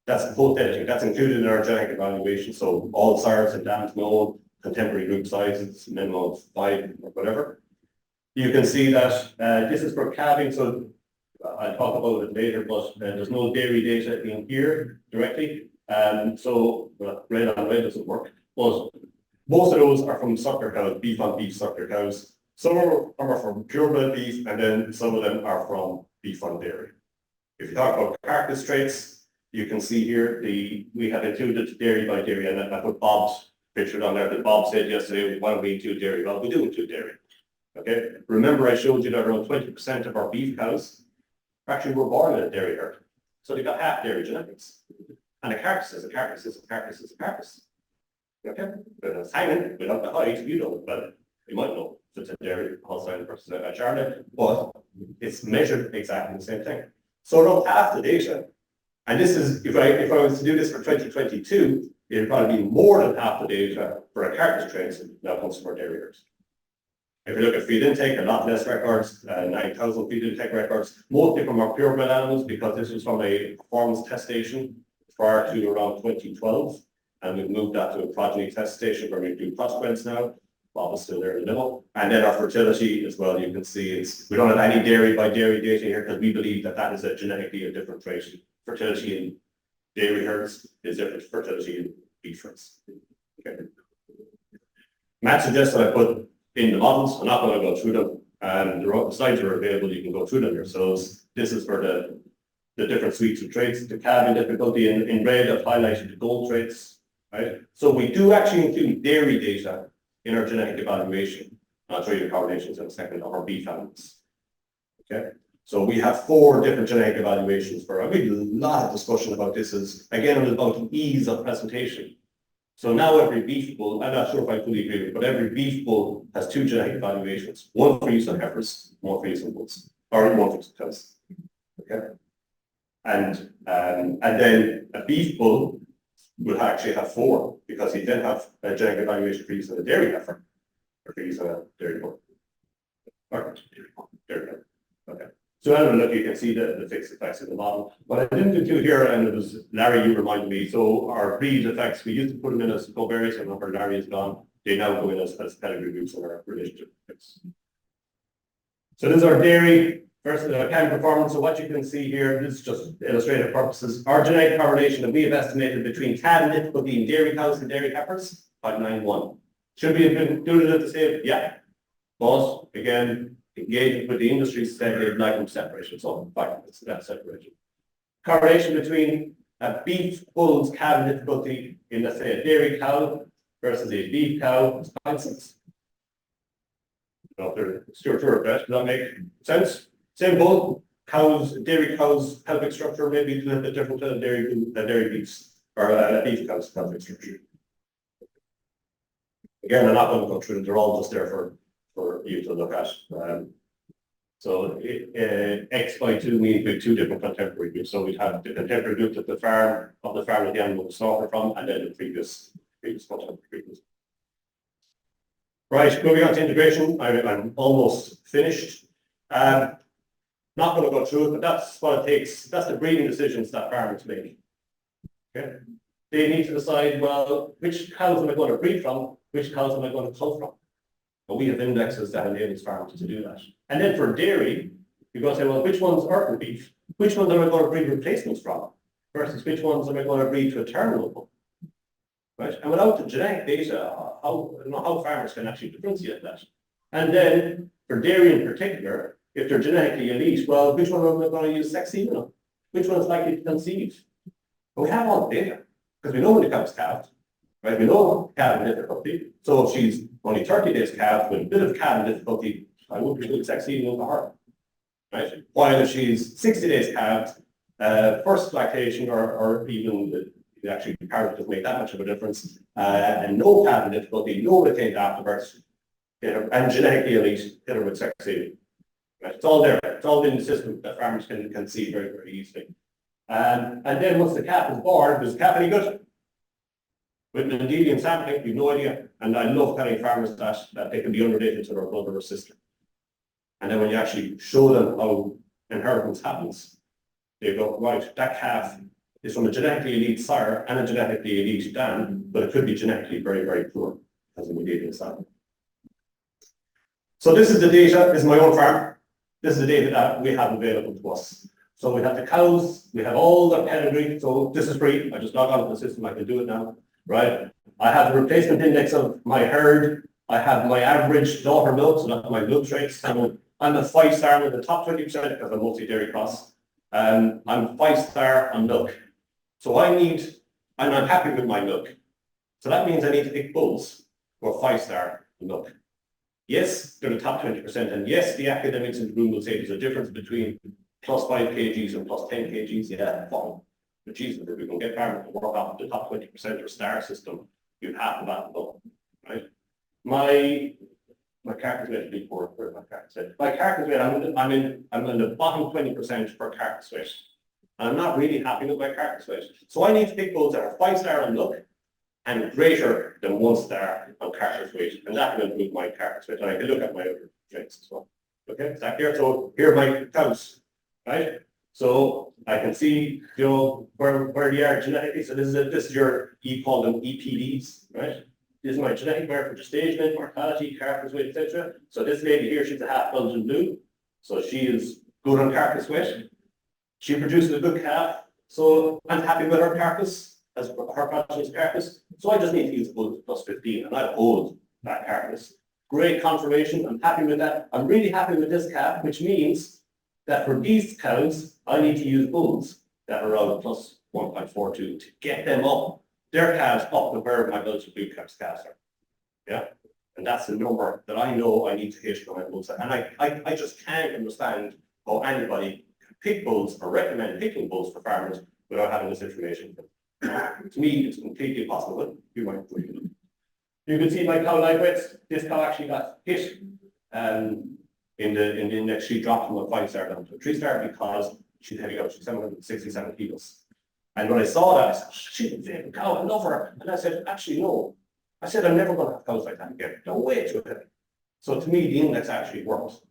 That's both editing. That's included in our genetic evaluation. So all sires and dams known, contemporary group sizes, minimum of 5 or whatever. You can see that this is for calving. So I'll talk about it later, but there's no dairy data in here directly. So red on red doesn't work. But most of those are from sucker cows, beef on beef sucker cows. Some of them are from purebred beef, and then some of them are from beef on dairy. If you talk about carcass traits, you can see here we have included dairy by dairy, and I put Bob's picture on there. That Bob said yesterday, why don't we include dairy? Well, we do include dairy. Okay. Remember, I showed you that around 20% of our beef cows actually were born in a dairy herd, so they got half dairy genetics. And a carcass is a carcass is a carcass is a carcass. Okay. But it's hanging without the hide. You know, but you might know if it's a dairy Holstein versus a Charlotte, but it's measured exactly the same thing. So around half the data. And this is, if I was to do this for 2022, it would probably be more than half the data for a carcass traits now comes from our dairy herds. If you look at feed intake, a lot less records, 9,000 feed intake records, mostly from our purebred animals, because this was from a performance test station prior to around 2012. And we've moved that to a progeny test station where we do crossbreds now. Bob is still there in the middle. And then our fertility as well, you can see we don't have any dairy by dairy data here because we believe that is a genetically a different trait. Fertility in dairy herds is different to fertility in beef herds. Okay. Matt suggested I put in the models. I'm not going to go through them. The slides are available. You can go through them yourselves. This is for the different suites of traits. The calving difficulty in red, I've highlighted the gold traits. Right. So we do actually include dairy data in our genetic evaluation. I'll show you the correlations in a second of our beef animals. Okay. So we have 4 different genetic evaluations for, I mean, a lot of discussion about this is, again, it was about the ease of presentation. So now every beef bull, I'm not sure if I fully agree with it, but every beef bull has 2 genetic evaluations, one for use on heifers, one for use on bulls, or one for cows. Okay. And then a beef bull will actually have 4, because he then have a genetic evaluation for use on a dairy heifer, or for use on a dairy bull. Or dairy bull. Okay. So I don't know if you can see the fixed effects in the model. What I didn't include here, and it was Larry, you reminded me, so our breed effects, we used to put them in as covariates, and after Larry is gone, they now go in as pedigree groups in our relationship effects. So this is our dairy versus cow performance. So what you can see here, this is just illustrative purposes. Our genetic correlation that we have estimated between calf difficulty in dairy cows and dairy heifers, 0.91. Should we have been doing it at the same? Yeah. But again, engaging with the industry said they'd like them separated. So in fact, it's that separation. Correlation between a beef bull's calf difficulty in, let's say, a dairy cow versus a beef cow is 0.6. Stuart, does that make sense? Same bull, cows, dairy cows' pelvic structure may be a little bit different than dairy beefs, or a beef cow's pelvic structure. Again, I'm not going to go through them, they're all just there for you to look at. So X by 2 means we have 2 different contemporary groups. So we'd have the contemporary group at the farm that the animal was slaughtered from, and then the previous contemporary groups. Right, moving on to integration, I'm almost finished. Not going to go through it, but that's what it takes. That's the breeding decisions that farmers make. Okay, they need to decide, well, which cows am I going to breed from? Which cows am I going to cull from? And we have indexes that enable farmers to do that. And then for dairy, you're going to say, well, which ones are beef? Which ones am I going to breed replacements from? Versus which ones am I going to breed to a terminal? Right? And without the genetic data, how farmers can actually differentiate that. And then for dairy in particular, if they're genetically elite, well, which one am I going to use sex semen on? Which one is likely to conceive? But we have all the data, because we know when the cow's calved, right? We know calving difficulty. So if she's only 30 days calved with a bit of calving difficulty, I wouldn't be doing sex semen into her. Right? While if she's 60 days calved, first lactation or even actually parent doesn't make that much of a difference, and no calving difficulty, no retained afterbirth, and genetically elite, hit her with sex semen. Right? It's all there. It's all in the system that farmers can see very, very easily. And then once the calf is born, does the calf any good? With an Mendelian sampling, you've no idea. And I love telling farmers that they can be unrelated to their brother or sister. And then when you actually show them how inheritance happens, they go, right, that calf is from a genetically elite sire and a genetically elite dam, but it could be genetically very, very poor as a Mendelian sampling. So this is the data. This is my own farm. This is the data that we have available to us. So we have the cows, we have all the pedigree. So this is free. I just log out of the system. I can do it now, right? I have the replacement index of my herd. I have my average daughter milk, so that's my milk traits. I'm a 5-star in the top 20% because I'm mostly dairy cross. I'm 5-star on milk. So and I'm happy with my milk. So that means I need to pick bulls who are 5-star in milk. Yes, they're the top 20%, and yes, the academics in the room will say there's a difference between plus 5 kgs and plus 10 kgs. Yeah, fine. But Jesus, if we can get farmers to work off the top 20% or star system, you'd have the battle, right? My carcass weight, before my carcass weight. My carcass weight, I'm in the bottom 20% for carcass weight. And I'm not really happy with my carcass weight. So I need to pick bulls that are 5-star on look and greater than 1-star on carcass weight. And that will improve my carcass weight. And I can look at my other traits as well. Okay, is that clear? So here are my cows, right? So I can see, where they are genetically. So this is your, you call them EPDs, right? This is my genetic marker for gestation, mortality, carcass weight, etc. So this lady here, she's a half Belgian blue. So she is good on carcass weight. She produces a good calf. So I'm happy with her carcass, as her progenitor's carcass. So I just need to use bull plus 15, and I hold that carcass. Great confirmation. I'm happy with that. I'm really happy with this calf, which means that for these cows, I need to use bulls that are around plus 1.42 to get them up, their calves up to where my Belgian blue calves are. Yeah. And that's the number that I know I need to hit for my bulls. And I just can't understand how anybody can pick bulls or recommend picking bulls for farmers without having this information. To me, it's completely impossible. You can see my cow live weights. This cow actually got hit in the index. She dropped from a 5-star down to a 3-star because she's heavy out. She's 767 kilos. And when I saw that, I said, she's a favorite cow, I love her. And I said, actually, no. I said, I'm never going to have cows like that again. No way, too heavy. So to me, the index actually works.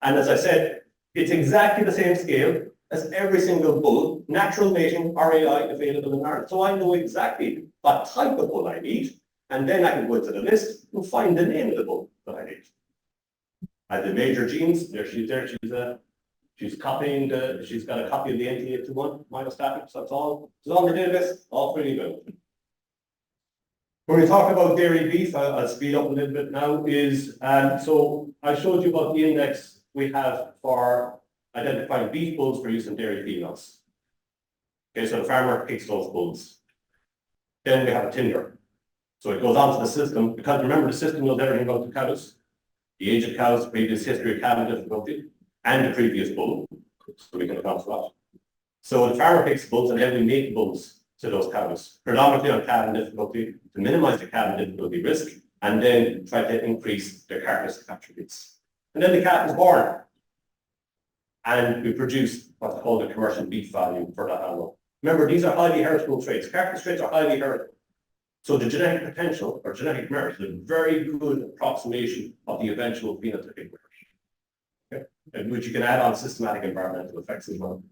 And as I said, it's exactly the same scale as every single bull, natural mating, RAI, available in Ireland. So I know exactly what type of bull I need, and then I can go into the list and find the name of the bull that I need. And the major genes, there she's there, she's copying she's got a copy of the NT821 myostatic, so that's all. It's on the database, all pretty good. When we talk about dairy beef, I'll speed up a little bit now, so I showed you about the index we have for identifying beef bulls for use in dairy females. Okay, so the farmer picks those bulls. Then we have a tinder. So it goes onto the system, because remember the system knows everything about the cows, the age of cows, previous history of calving difficulty, and the previous bull. So we can account for that. So the farmer picks bulls and then we make bulls to those cows, predominantly on calving difficulty, to minimize the calving difficulty risk, and then try to increase their carcass attributes. And then the calf is born. And we produce what's called a commercial beef value for that animal. Remember, these are highly heritable traits. Carcass traits are highly heritable. So the genetic potential or genetic merit is a very good approximation of the eventual phenotypic merit. Okay? And which you can add on systematic environmental effects as well.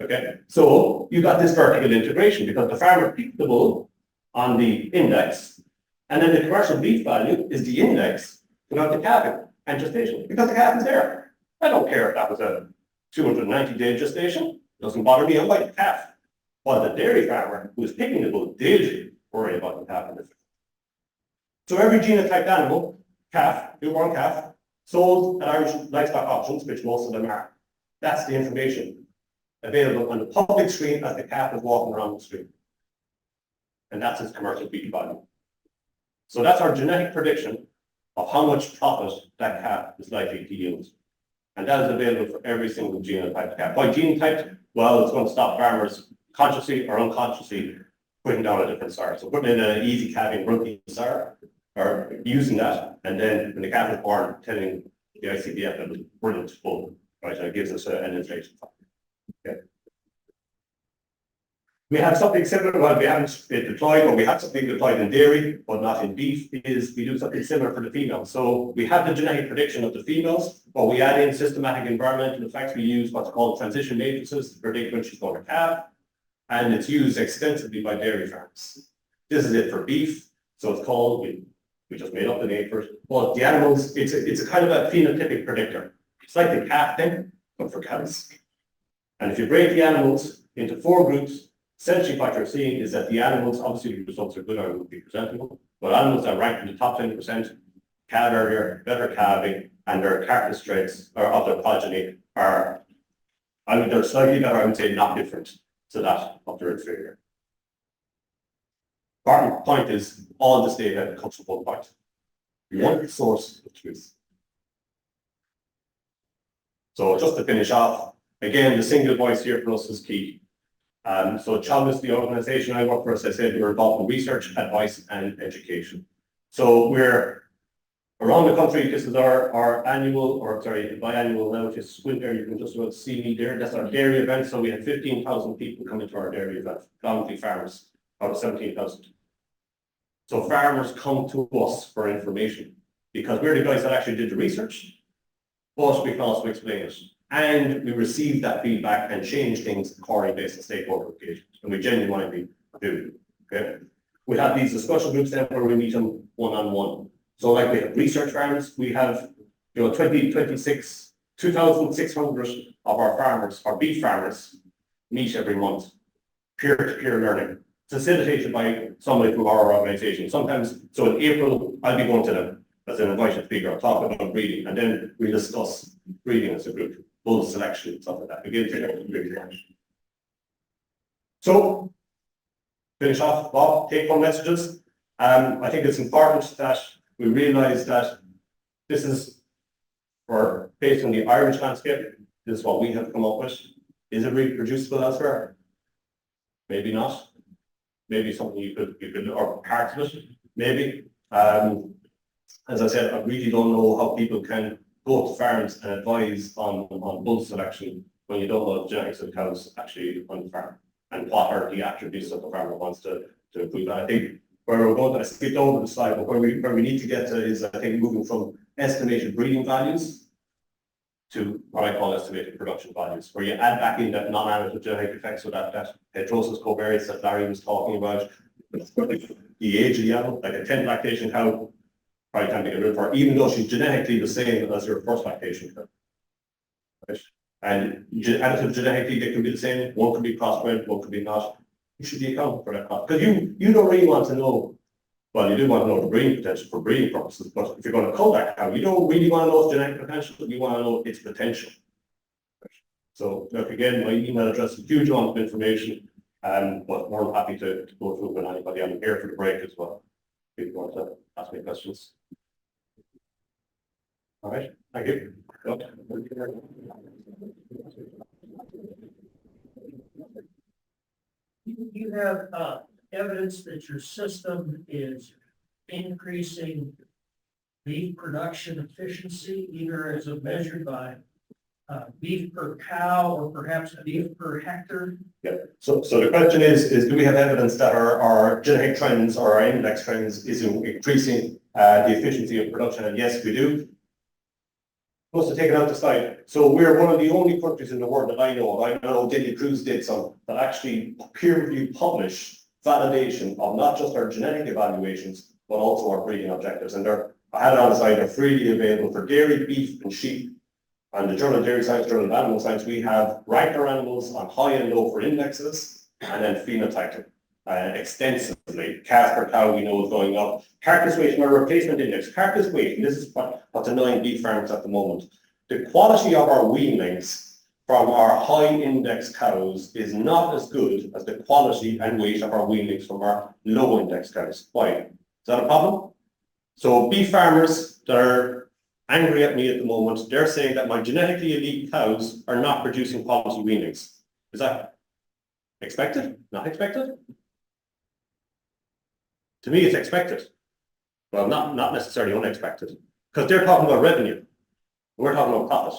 Okay, so you got this vertical integration because the farmer picked the bull on the index, and then the commercial beef value is the index without the calving and gestation, because the calf is there. I don't care if that was a 290-day gestation, doesn't bother me, I like the calf. But the dairy farmer who was picking the bull did worry about the calf. So every genotyped animal, calf, newborn calf, sold at Irish livestock auctions, which most of them are. That's the information available on the public screen as the calf is walking around the street. And that's its commercial beef value. So that's our genetic prediction of how much profit that calf is likely to yield. And that is available for every single genotyped calf. By genotyped, well, it's going to stop farmers consciously or unconsciously putting down a different sire. So putting in an easy calving rookie sire, or using that, and then when the calf is born, telling the ICBF that it's brilliant bull, right? And it gives us an inflation factor. Okay. We have something similar, well, we haven't deployed, but we have something deployed in dairy, but not in beef, is we do something similar for the females. So we have the genetic prediction of the females, but we add in systematic environmental effects. We use what's called transition matrices to predict when she's going to calve, and it's used extensively by dairy farms. This is it for beef, so it's called, we just made up the name first, but the animals, it's a kind of a phenotypic predictor. It's like the calf thing, but for cows. And if you break the animals into 4 groups, essentially what you're seeing is that the animals, obviously the results are good or would be presentable, but animals that rank in the top 20%, calve earlier, better calving, and their carcass traits or of their progeny are, I mean, they're slightly better, I would say not different to that of their inferior. Important point is all this data comes from one point. One source of truth. So just to finish off, again, the single voice here for us is key. So CHOG is the organization I work for. As I said, we're involved in research, advice, and education. So we're around the country. This is our annual, or sorry, biannual now, which is squint there. You can just about see me there. That's our dairy event. So we had 15,000 people coming to our dairy event, predominantly farmers, out of 17,000. So farmers come to us for information because we're the guys that actually did the research, but we can also explain it. And we receive that feedback and change things according based on stakeholder engagement. And we genuinely do. Okay. We have these discussion groups then where we meet them one-on-one. So like we have research farms, we have 2,600 of our farmers, our beef farmers, meet every month, peer-to-peer learning, facilitated by somebody from our organization. Sometimes, so in April, I'll be going to them as an invited speaker. I'll talk about breeding, and then we discuss breeding as a group, bull selection, stuff like that. Again, so, finish off, Bob, take-home messages. I think it's important that we realize that this is for, based on the Irish landscape, this is what we have come up with. Is it reproducible elsewhere? Maybe not. Maybe something you could, or parts of it, maybe. As I said, I really don't know how people can go to farms and advise on bull selection when you don't know the genetics of cows actually on the farm, and what are the attributes that the farmer wants to improve. And I think where we're going, I skipped over the slide, but where we need to get to is, I think, moving from estimated breeding values to what I call estimated production values, where you add back in that non-additive genetic effects, so that heterosis covariance that Larry was talking about, the age of the animal, like a 10 lactation cow probably can't be rid for, even though she's genetically the same as your first lactation cow. Right? And additive genetically, they can be the same. One could be crossbred, one could be not. You should be accountable for that cost, because you don't really want to know. Well, you do want to know the breeding potential for breeding purposes, but if you're going to cull that cow, you don't really want to know its genetic potential. You want to know its potential. So, look, again, my email address is a huge amount of information, but more than happy to go through with anybody. I'm here for the break as well, if you want to ask me questions. All right, thank you. You have evidence that your system is increasing beef production efficiency, either as measured by beef per cow or perhaps beef per hectare? Yeah. So the question is do we have evidence that our genetic trends or our index trends is increasing the efficiency of production? And yes, we do. Supposed to take it out the slide. So we're one of the only countries in the world that I know of. I know Daily Cruz did some that actually peer-reviewed publish validation of not just our genetic evaluations, but also our breeding objectives. And I had it on the side, they're freely available for dairy, beef, and sheep. And the Journal of Dairy Science, Journal of Animal Science, we have ranked our animals on high and low for indexes, and then phenotyped them extensively. Calf per cow we know is going up. Carcass weight, our replacement index, carcass weight, and this is what's annoying beef farms at the moment. The quality of our weanlings from our high index cows is not as good as the quality and weight of our weanlings from our low index cows. Why? Is that a problem? So beef farmers that are angry at me at the moment, they're saying that my genetically elite cows are not producing quality weanlings. Is that expected? Not expected? To me, it's expected. Well, not necessarily unexpected, because they're talking about revenue. We're talking about profit.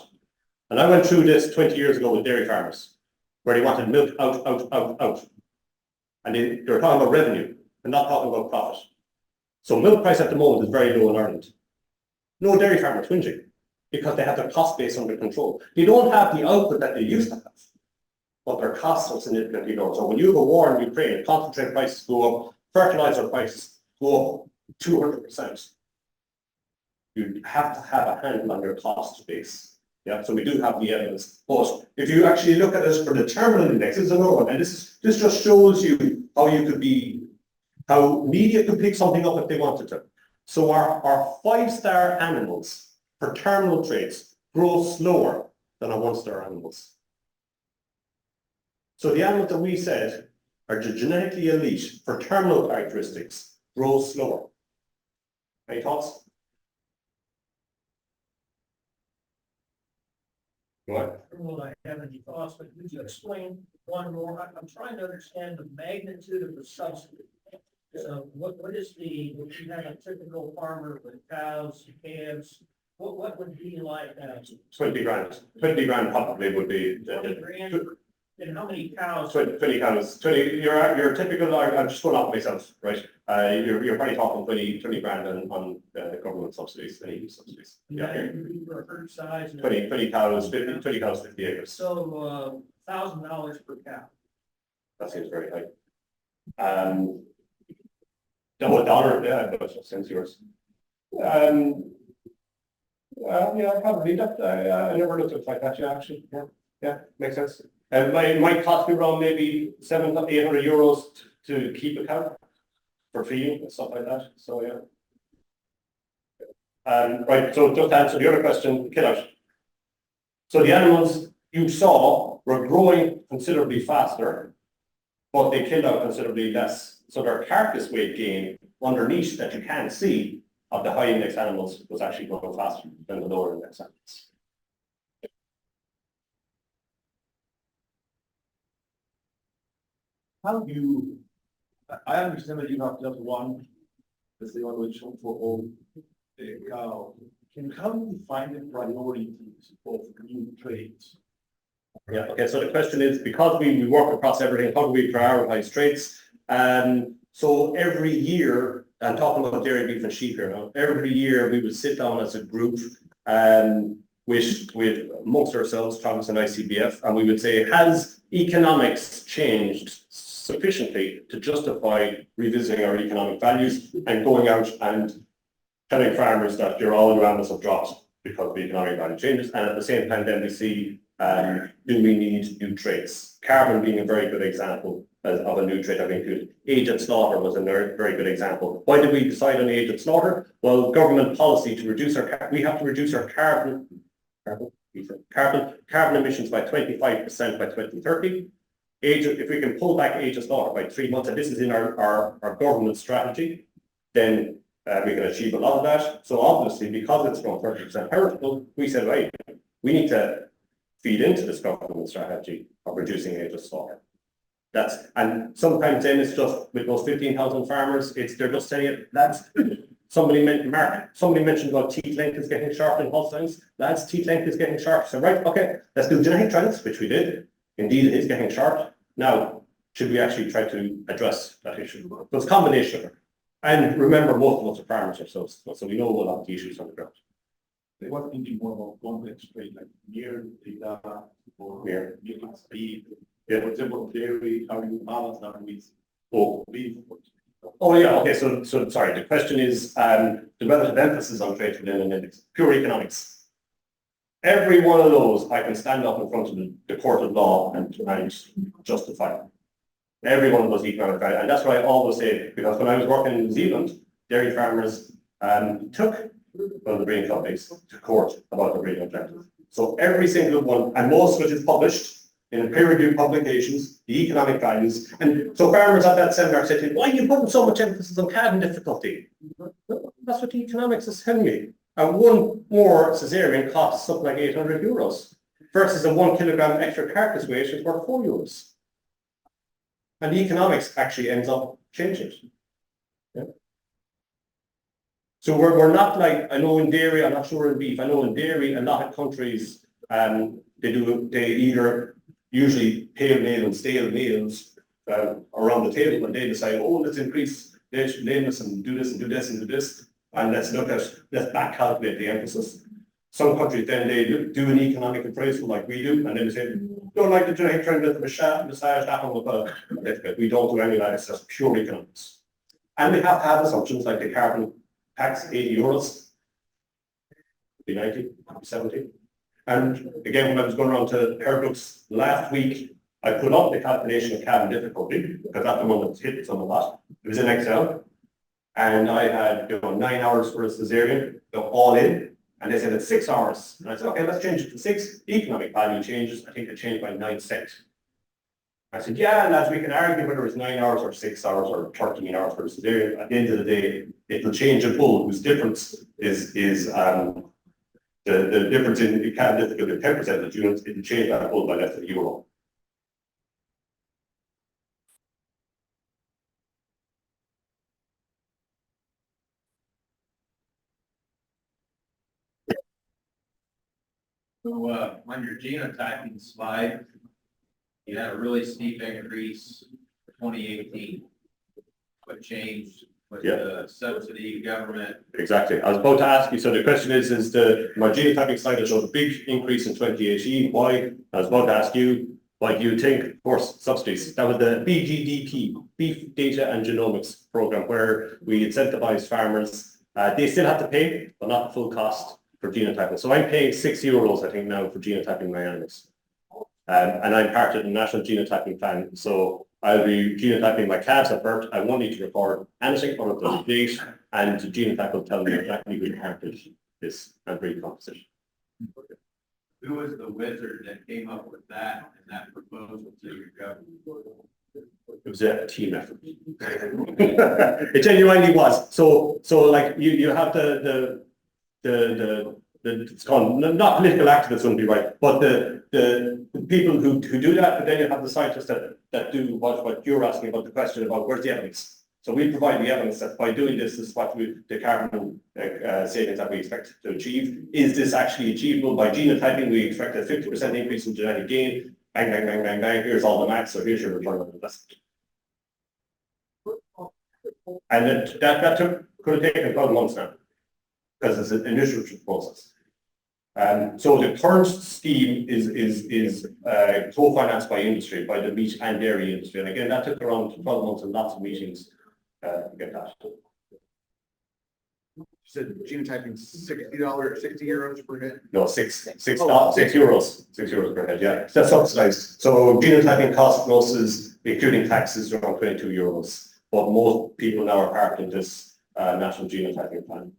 And I went through this 20 years ago with dairy farmers, where they wanted milk out. And they were talking about revenue, and not talking about profit. So milk price at the moment is very low in Ireland. No dairy farmer is whinging, because they have their cost base under control. They don't have the output that they used to have, but their costs are significantly lower. So when you have a war in Ukraine, concentrate prices go up, fertilizer prices go up 200%. You have to have a handle on your cost base. Yeah, so we do have the evidence. But if you actually look at this for the terminal index, this is another one, and this just shows you how media could pick something up if they wanted to. So our 5-star animals for terminal traits grow slower than our 1-star animals. So the animals that we said are genetically elite for terminal characteristics grow slower. Any thoughts? What? I don't know that I have any thoughts, but could you explain one more? I'm trying to understand the magnitude of the subsidy. So what is when you have a typical farmer with cows, calves, what would be like 20 grand. 20 grand probably would be 20 grand? And how many cows? 20 cows. 20. Your typical. I'm just going off myself, right? You're probably talking 20 grand on government subsidies, any subsidies. Yeah. For a herd size. 20 cows, 20 cows, 50 acres. So $1,000 per cow. That seems very high. $1, yeah, but since yours. Well, yeah, probably that. I never looked at it like that. Yeah, actually, yeah, makes sense. It might cost me around maybe 700 to 800 euros to keep a cow for feeding and stuff like that. So yeah. Right. So just to answer the other question, kill out. So the animals you saw were growing considerably faster, but they killed out considerably less. So their carcass weight gain underneath that you can't see of the high index animals was actually growing faster than the lower index animals. How do you, I understand that you have just one, that's the one which for all the cow. How do you find the priorities of new trades? Yeah, okay, so the question is, because we work across everything, how do we prioritize traits? So every year, I'm talking about dairy, beef and sheep here now, every year we would sit down as a group with amongst ourselves, Thomas and ICBF, and we would say, has economics changed sufficiently to justify revisiting our economic values and going out and telling farmers that your all your animals have dropped because the economic value changes, and at the same time then we see do we need new traits? Carbon being a very good example of a new trait I've included. Aged slaughter was a very good example. Why did we decide on aged slaughter? Well, government policy to reduce we have to reduce our carbon emissions by 25% by 2030. If we can pull back aged slaughter by 3 months, and this is in our government strategy, then we can achieve a lot of that. So obviously, because it's from 30% heritable, we said, right, we need to feed into this government strategy of reducing aged slaughter. And sometimes then it's just with those 15,000 farmers, they're just saying it, lads, somebody mentioned about teeth length is getting sharp in Holsteins. Lads, teeth length is getting sharp. So right, okay, let's do genetic trials, which we did. Indeed, it is getting sharp. Now, should we actually try to address that issue? So it's a combination of it. And remember, most of us are farmers ourselves, so we know a lot of the issues on the ground. They were thinking more about complex trade, like near data or where you can speed. Yeah. For example, dairy, how do you balance that with beef? Oh yeah, okay, so sorry, the question is the relative emphasis on trade within an index, pure economics. Every one of those I can stand up in front of the court of law and justify. Every one of those economic values, and that's what I always say, because when I was working in New Zealand, dairy farmers took one of the breeding companies to court about the breeding objectives. So every single one, and most of it is published in peer-reviewed publications, the economic values, and so farmers at that seminar said to me, why are you putting so much emphasis on calving difficulty? That's what the economics is telling me. And one more cesarean costs something like €800 versus a 1 kilogram extra carcass weight is worth €4. And the economics actually ends up changing. Yeah. So we're not like, I know in dairy, I'm not sure in beef, I know in dairy, a lot of countries, they either usually pale male and stale males around the table, and they decide, oh, let's increase lameness and do this and do this and do this, and let's back calculate the emphasis. Some countries then they do an economic appraisal like we do, and then they say, don't like the genetic trend of the massage that one will we don't do any of that, it's just pure economics. And we have to have assumptions like the carbon tax, €80, be 90, 70. And again, when I was going around to her books last week, I put up the calculation of carbon difficulty, because that's the one that was hit some a lot. It was in Excel. And I had 9 hours for a cesarean, all in. And they said it's 6 hours. And I said, okay, let's change it to 6. Economic value changes. I think it changed by 9 cents. I said, yeah, lads, we can argue whether it's 9 hours or 6 hours or 13 hours for a cesarean. At the end of the day, it'll change a bull whose difference is the difference in the carbon difficulty of 10% of units, it'll change that bull by less than €1. So, on your genotyping slide, you had a really steep increase for 2018. What changed with the subsidy government? Exactly. I was about to ask you, so the question is my genotyping slide that showed a big increase in 2018. Why? I was about to ask you, why do you think, of course, subsidies? That was the BGDP, Beef Data and Genomics Program, where we incentivise farmers. They still have to pay, but not the full cost for genotyping. So I'm paying €6, I think, now for genotyping my animals. And I'm part of the National Genotyping Plan. So I'll be genotyping my calves at birth. I won't need to record anything other than the date, and the genotype will tell me exactly which parentage is and breed composition. Who was the wizard that came up with that and that proposal to your government? It was a team effort. It genuinely was. So like you have it's called, not political activists wouldn't be right, but the people who do that, but then you have the scientists that do what you're asking about, the question about where's the evidence. So we provide the evidence that by doing this is what the carbon savings that we expect to achieve. Is this actually achievable by genotyping? We expect a 50% increase in genetic gain. Bang, bang, bang, bang, bang. Here's all the maths. So here's your return on investment. And that could have taken 12 months now, because it's an initiative process. So the current scheme is co-financed by industry, by the meat and dairy industry. And again, that took around 12 months and lots of meetings to get that. You said genotyping $60, 60 euros per head? No, six euros per head, yeah. That's subsidized. So genotyping costs us, including taxes, around 22 euros. But most people now are part of this national genotyping plan.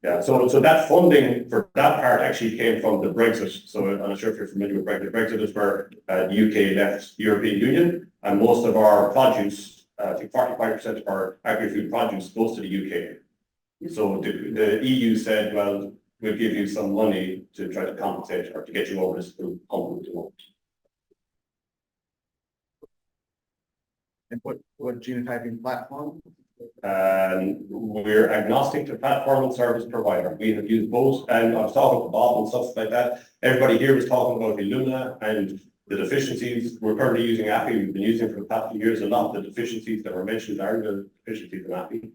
Yeah, so that funding for that part actually came from the Brexit. So I'm not sure if you're familiar with Brexit. Brexit is where the UK left the European Union, and most of our produce, I think 45% of our agri-food produce goes to the UK. So the EU said, well, we'll give you some money to try to compensate or to get you over this hump. And what genotyping platform? We're agnostic to platform and service provider. We have used both, and I was talking to Bob and stuff like that. Everybody here was talking about Illumina and the deficiencies. We're currently using API. We've been using for the past few years. A lot of the deficiencies that were mentioned are the deficiencies in API.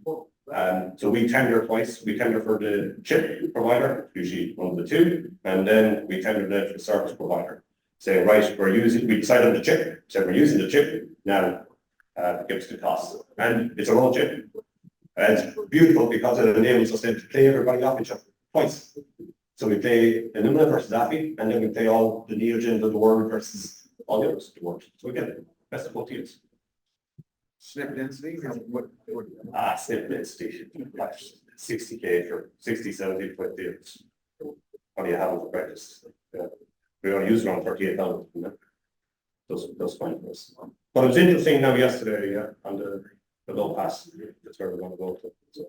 So we tender twice. We tender for the chip provider, usually one of the two, and then we tender then for the service provider. Say, right, we decide on the chip. So we're using the chip now. Gives the cost, and it's a raw chip. And it's beautiful because it enables us then to play everybody off each other twice. So we play Illumina versus API, and then we play all the Neogens of the world versus all the others of the world. So we get the best of both teams. SNP density? What? SNP density, 60K for 60, 70 for deals. What do you have for breakfast? We only use around 38,000. Those fine for us. But it was interesting now yesterday, on the low pass. That's where we're going to go to. So.